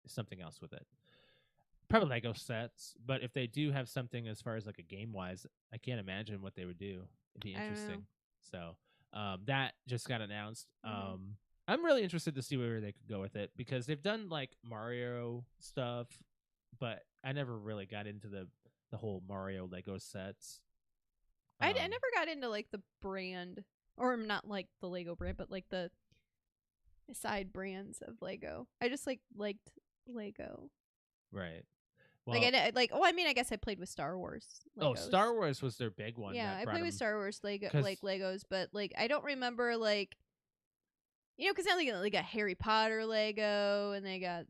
something else with it. Probably Lego sets, but if they do have something as far as like a game wise, I can't imagine what they would do. It'd be interesting. So that just got announced. I'm really interested to see where they could go with it because they've done like Mario stuff, but I never really got into the whole Mario Lego sets. I never got into like the brand, or not like the Lego brand, but like the side brands of Lego. I just liked Lego. Right. Well, I guess I played with Star Wars. Legos. Star Wars was their big one. Yeah, I played with Star Wars Legos, but I don't remember because now they got a Harry Potter Lego and they got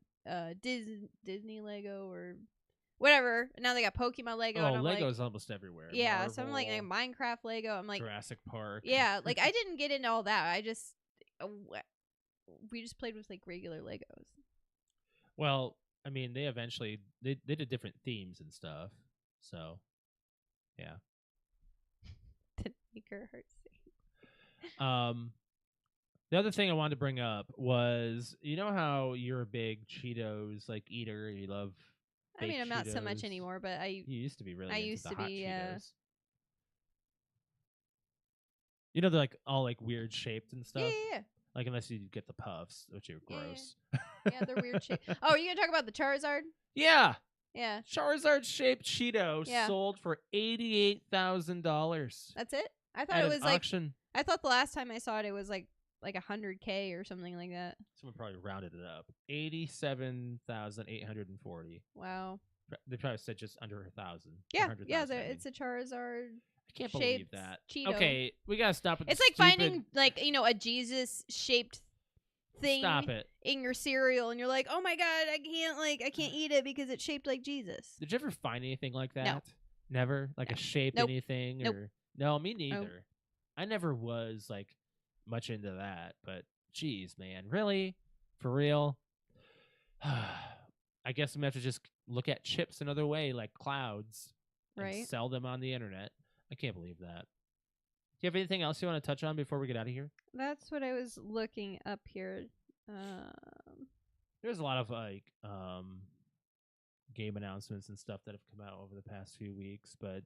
Disney Lego or whatever. And now they got Pokemon Lego. Oh, and I'm Lego's almost everywhere. Yeah, Marvel, so I'm like Minecraft Lego. I'm like Jurassic Park. Yeah, I didn't get into all that. I just we just played with regular Legos. Well, I mean, they eventually they did different themes and stuff. So, yeah. Didn't make her heart sing. The other thing I wanted to bring up was, you know how you're a big Cheetos eater, you love. I mean, I'm not so much Cheetos. anymore, but You used to be really. I into used the to hot be, Cheetos. You know, they're all weird shaped and stuff. Yeah. Unless you get the puffs, which are gross. Yeah, they're weird shape. Oh, are you gonna talk about the Charizard? Yeah. Yeah. Charizard shaped Cheeto Yeah. sold for $88,000. That's it. I thought at it was an auction. I thought the last time I saw it, it was like $100K or something like that. Someone probably rounded it up. 87,840. Wow. They probably said just under 1,000. Yeah, 100,000, I mean. it's a Charizard. I can't believe shaped that. Cheeto. Okay, we gotta stop with It's the like stupid- finding a Jesus shaped thing Stop it. in your cereal, and you're like, oh my god, I can't eat it because it's shaped like Jesus. Did you ever find anything like that? No. Never? No. A shaped Nope. anything? Nope. Or no, me neither. Nope. I never was much into that, but geez, man. Really? For real? I guess I'm gonna have to just look at chips another way, like clouds. And Right. sell them on the internet. I can't believe that. Do you have anything else you want to touch on before we get out of here? That's what I was looking up here. There's a lot of game announcements and stuff that have come out over the past few weeks, but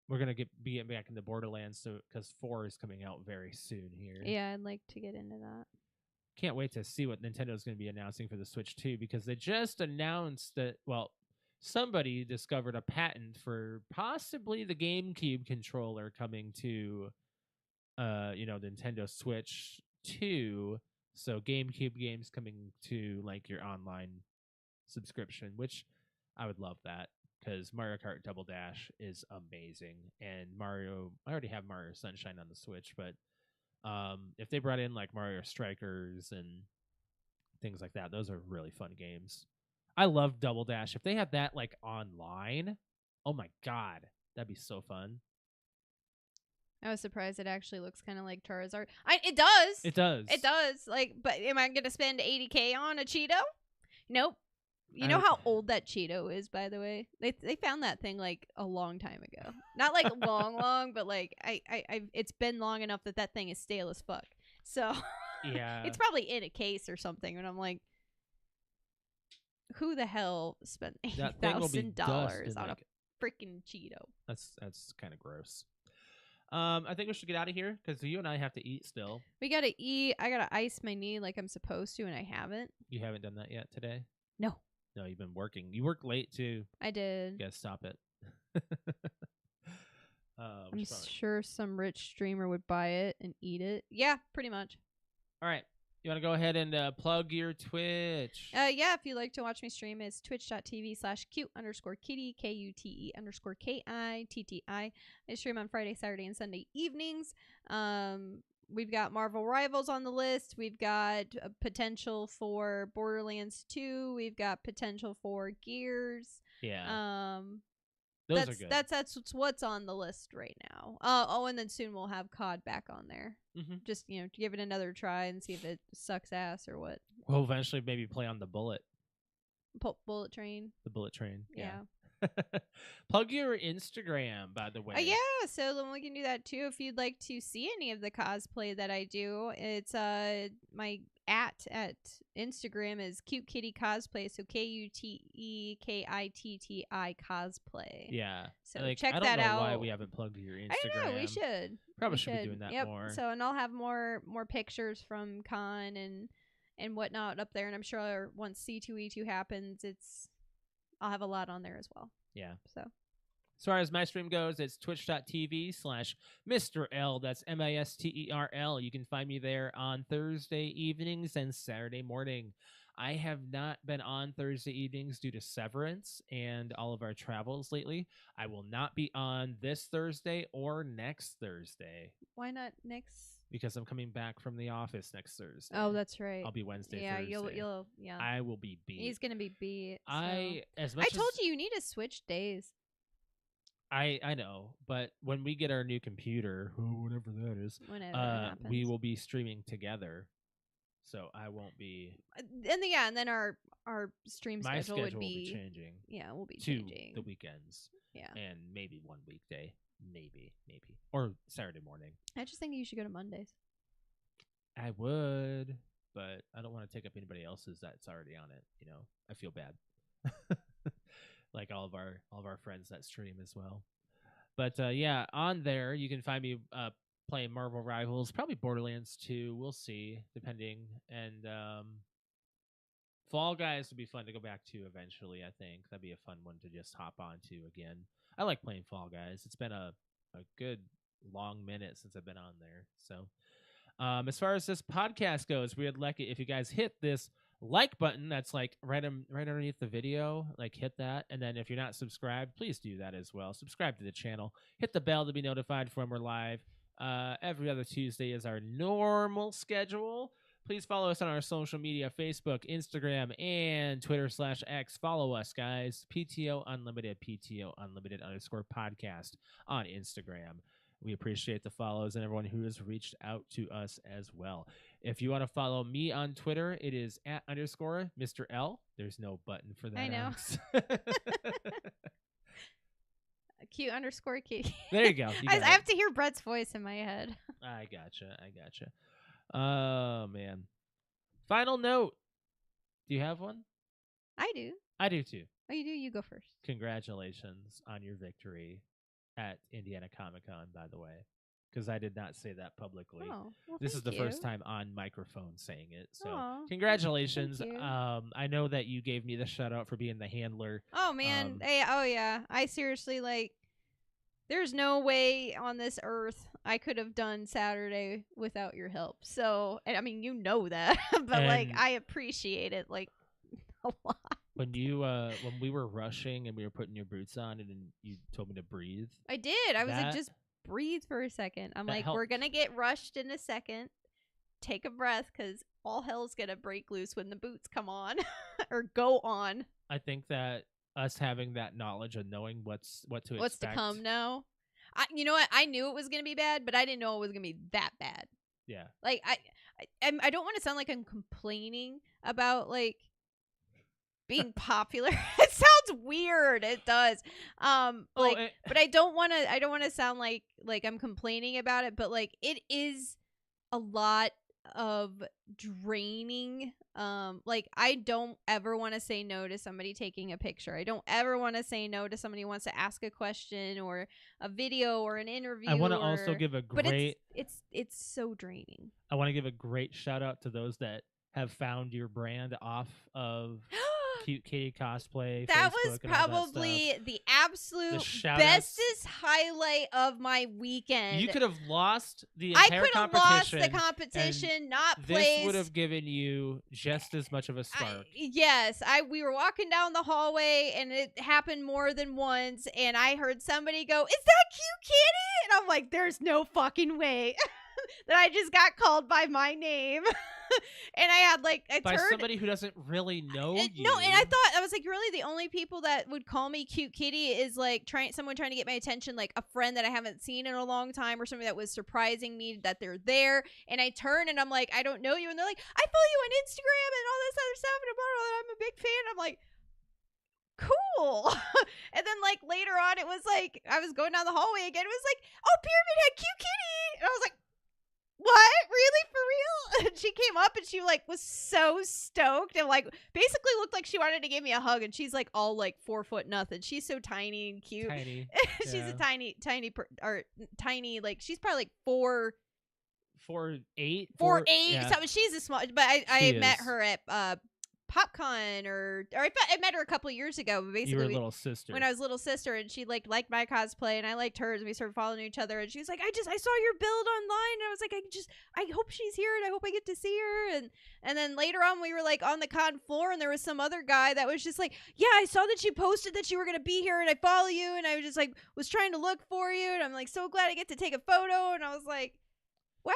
we're gonna be getting back into Borderlands because 4 is coming out very soon here. Yeah, I'd like to get into that. Can't wait to see what Nintendo's going to be announcing for the Switch 2 because they just announced that. Well, somebody discovered a patent for possibly the GameCube controller coming to Nintendo Switch 2. So GameCube games coming to your online subscription, which I would love that because Mario Kart Double Dash is amazing. And I already have Mario Sunshine on the Switch, but if they brought in Mario Strikers and things like that, those are really fun games. I love Double Dash. If they had that online, oh my god, that'd be so fun. I was surprised it actually looks kind of like Charizard. It does. It does. It does. But am I gonna spend $80K on a Cheeto? Nope. You know how old that Cheeto is, by the way? They found that thing a long time ago. Not long, but it's been long enough that thing is stale as fuck. So yeah, it's probably in a case or something. And I'm like, who the hell spent $80,000 on a freaking Cheeto? That's kind of gross. I think we should get out of here because you and I have to eat still. We gotta eat. I gotta ice my knee like I'm supposed to, and I haven't. You haven't done that yet today? No. No, you've been working. You worked late too. I did. You gotta stop it. I'm sure some rich streamer would buy it and eat it. Yeah, pretty much. All right. You want to go ahead and plug your Twitch? Yeah, if you'd like to watch me stream, it's twitch.tv/cute_kitty, KUTE_KITTI. I stream on Friday, Saturday, and Sunday evenings. We've got Marvel Rivals on the list. We've got a potential for Borderlands 2. We've got potential for Gears. Yeah. Those are good. That's what's on the list right now. And then soon we'll have COD back on there. Mm-hmm. Just to give it another try and see if it sucks ass or what. We'll eventually maybe play on the Bullet. Bullet Train. The Bullet Train. Yeah. Plug your Instagram, by the way. Yeah, so then we can do that too. If you'd like to see any of the cosplay that I do, it's my at Instagram is Cute Kitty Cosplay, so KUTEKITTI cosplay. Yeah. So check that out. I don't know why we haven't plugged your Instagram. I don't know, we should. Probably should be doing that more. So, and I'll have more pictures from con and whatnot up there, and I'm sure once C2E2 happens, I'll have a lot on there as well. Yeah. So as far as my stream goes, it's twitch.tv/Mr. L. That's MISTERL. You can find me there on Thursday evenings and Saturday morning. I have not been on Thursday evenings due to severance and all of our travels lately. I will not be on this Thursday or next Thursday Why not next? because I'm coming back from the office next Thursday. Oh, that's right. I'll be Wednesday, yeah, Thursday. yeah. I will be beat. He's gonna be beat. So. I told you need to switch days. I know, but when we get our new computer, whatever that is, Whenever it happens. we will be streaming together. So I won't be. And then our stream My schedule would will be changing. Yeah, we'll be to changing the weekends. Yeah, and maybe one weekday, maybe, or Saturday morning. I just think you should go to Mondays. I would, but I don't want to take up anybody else's that's already on it. You know, I feel bad. Like all of our friends that stream as well. But yeah, on there you can find me playing Marvel Rivals, probably Borderlands 2. We'll see, depending. And Fall Guys would be fun to go back to eventually. I think that'd be a fun one to just hop onto again. I like playing Fall Guys. It's been a good long minute since I've been on there. So as far as this podcast goes, we'd like it if you guys hit this like button that's like right underneath the video, like hit that. And then if you're not subscribed, please do that as well. Subscribe to the channel, hit the bell to be notified when we're live. Every other Tuesday is our normal schedule. Please follow us on our social media, Facebook, Instagram, and Twitter/X. Follow us, guys. PTOUnlimited, PTOUnlimited_podcast on Instagram. We appreciate the follows and everyone who has reached out to us as well. If you want to follow me on Twitter, it is @_Mr. L. There's no button for that. I know. Q_Kitty. There you go. I have to hear Brett's voice in my head. I gotcha. Oh, man. Final note. Do you have one? I do. I do, too. Oh, you do? You go first. Congratulations on your victory at Indiana Comic-Con, by the way, because I did not say that publicly. Oh, well, this is the thank you. first time on microphone saying it. So Aw, congratulations. thank you. I know that you gave me the shout out for being the handler. Oh, man. Yeah. I seriously, there's no way on this earth I could have done Saturday without your help. So, and I mean, you know that, but I appreciate it a lot. When we were rushing and we were putting your boots on and you told me to breathe. I did. I was like, just breathe for a second. I'm like, helped. we're going to get rushed in a second. Take a breath because all hell's going to break loose when the boots come on or go on. I think that us having that knowledge of knowing what to What's expect. to come now. You know what? I knew it was going to be bad, but I didn't know it was going to be that bad. Yeah. I don't want to sound like I'm complaining about being popular. It sounds weird. It does. But I don't want to sound like I'm complaining about it, but it is a lot of draining. I don't ever want to say no to somebody taking a picture. I don't ever want to say no to somebody who wants to ask a question or a video or an interview. I want to also give a great. But it's so draining. I want to give a great shout out to those that have found your brand off of Cute Kitty Cosplay. That Facebook was and all that probably stuff. the absolute shout-outs. bestest highlight of my weekend. You could have lost the I entire could have competition. lost the competition, not This placed. would have given you just as much of a spark. Yes, we were walking down the hallway, and it happened more than once, and I heard somebody go, "Is that Cute Kitty?" And I'm like, "There's no fucking way that I just got called by my name." And I had by somebody who doesn't really know you. No, and I was like, really, the only people that would call me Cute Kitty is someone trying to get my attention, like a friend that I haven't seen in a long time, or somebody that was surprising me that they're there. And I turn and I'm like, I don't know you, and they're like, I follow you on Instagram and all this other stuff, and I'm a big fan. I'm like, cool. And then later on, it was I was going down the hallway again. It was like, oh, Pyramid Head Cute Kitty, and I was like, what? Really? For real? And she came up and she was so stoked and basically looked like she wanted to give me a hug, and she's all 4 foot nothing. She's so tiny and cute. Tiny. She's a tiny she's probably 4'8". 4'8". 4'8". Yeah. So she's a small, but I met her at PopCon or I met her a couple years ago. But basically, You were a little sister. when I was little sister, and she liked my cosplay, and I liked hers, and we started following each other. And she was like, I saw your build online, and I was like, I hope she's here, and I hope I get to see her. And then later on, we were like on the con floor, and there was some other guy that was just like, yeah, I saw that you posted that you were gonna be here, and I follow you, and I was just like was trying to look for you, and I'm like so glad I get to take a photo, and I was like, wow,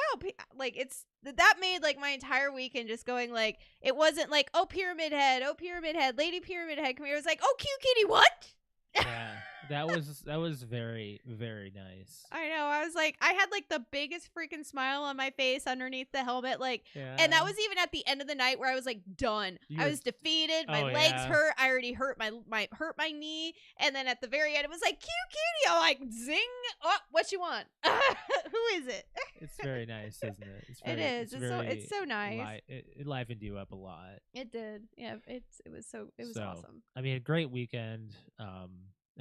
like that made like my entire weekend just going like it wasn't like oh pyramid head, lady pyramid head, come here. It was like oh cute kitty, what? Yeah, that was very, very nice. I know. I was like, I had like the biggest freaking smile on my face underneath the helmet, like, Yeah. and that was even at the end of the night where I was like done. I was defeated. My Oh, legs yeah. hurt. I already hurt my knee, and then at the very end, it was like cute kitty. I'm like zing. Oh, what you want? Who is it? It's very nice, isn't it? It's It is. It's so nice. It livened you up a lot. It did. Yeah. It was awesome. I mean, a great weekend.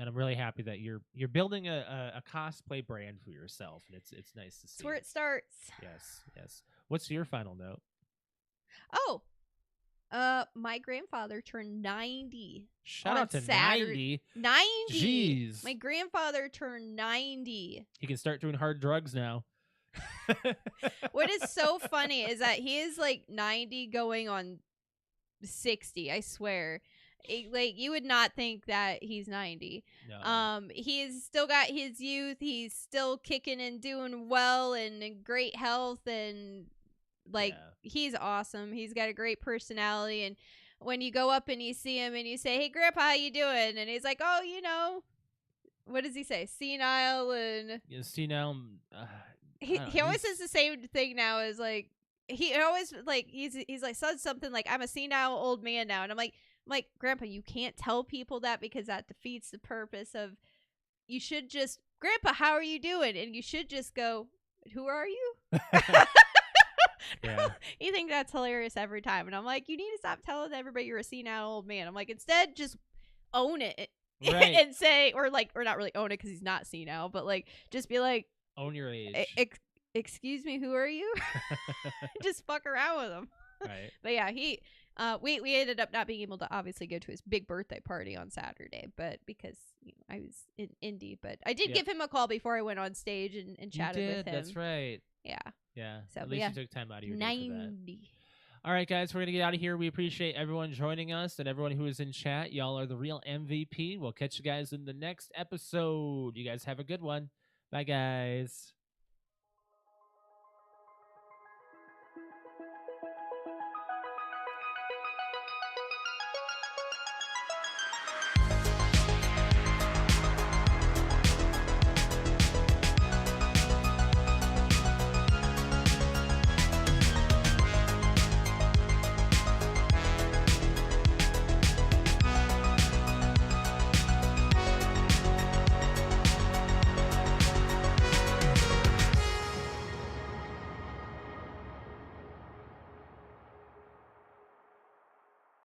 And I'm really happy that you're building a cosplay brand for yourself, and it's nice to see. It's where it starts. Yes. What's your final note? Oh, my grandfather turned 90. Shout out to Saturday. 90. 90. Jeez. My grandfather turned 90. He can start doing hard drugs now. What is so funny is that he is like 90 going on 60, I swear. Like you would not think that he's 90. No. He's still got his youth. He's still kicking and doing well and in great health, and like he's awesome. He's got a great personality, and when you go up and you see him and you say, "Hey grandpa, how you doing?" and he's like, "Oh, you know," what does he say? Senile and senile. He always says the same thing now as like he always like he's like says something like I'm a senile old man now, and I'm like Grandpa, you can't tell people that because that defeats the purpose of you should just Grandpa, how are you doing? And you should just go, who are you? Yeah. You think that's hilarious every time, and I'm like, you need to stop telling everybody you're a senile old man. I'm like, instead just own it. Right. And say or not really own it because he's not senile, but like just be like, own your age. Excuse me, who are you? Just fuck around with him. Right. But yeah, we ended up not being able to obviously go to his big birthday party on Saturday, but because I was in Indy, but I did give him a call before I went on stage and chatted with him. That's right. Yeah. Yeah. So at least you took time out of your day for that. 90. All right, guys, we're gonna get out of here. We appreciate everyone joining us and everyone who is in chat. Y'all are the real MVP. We'll catch you guys in the next episode. You guys have a good one. Bye, guys.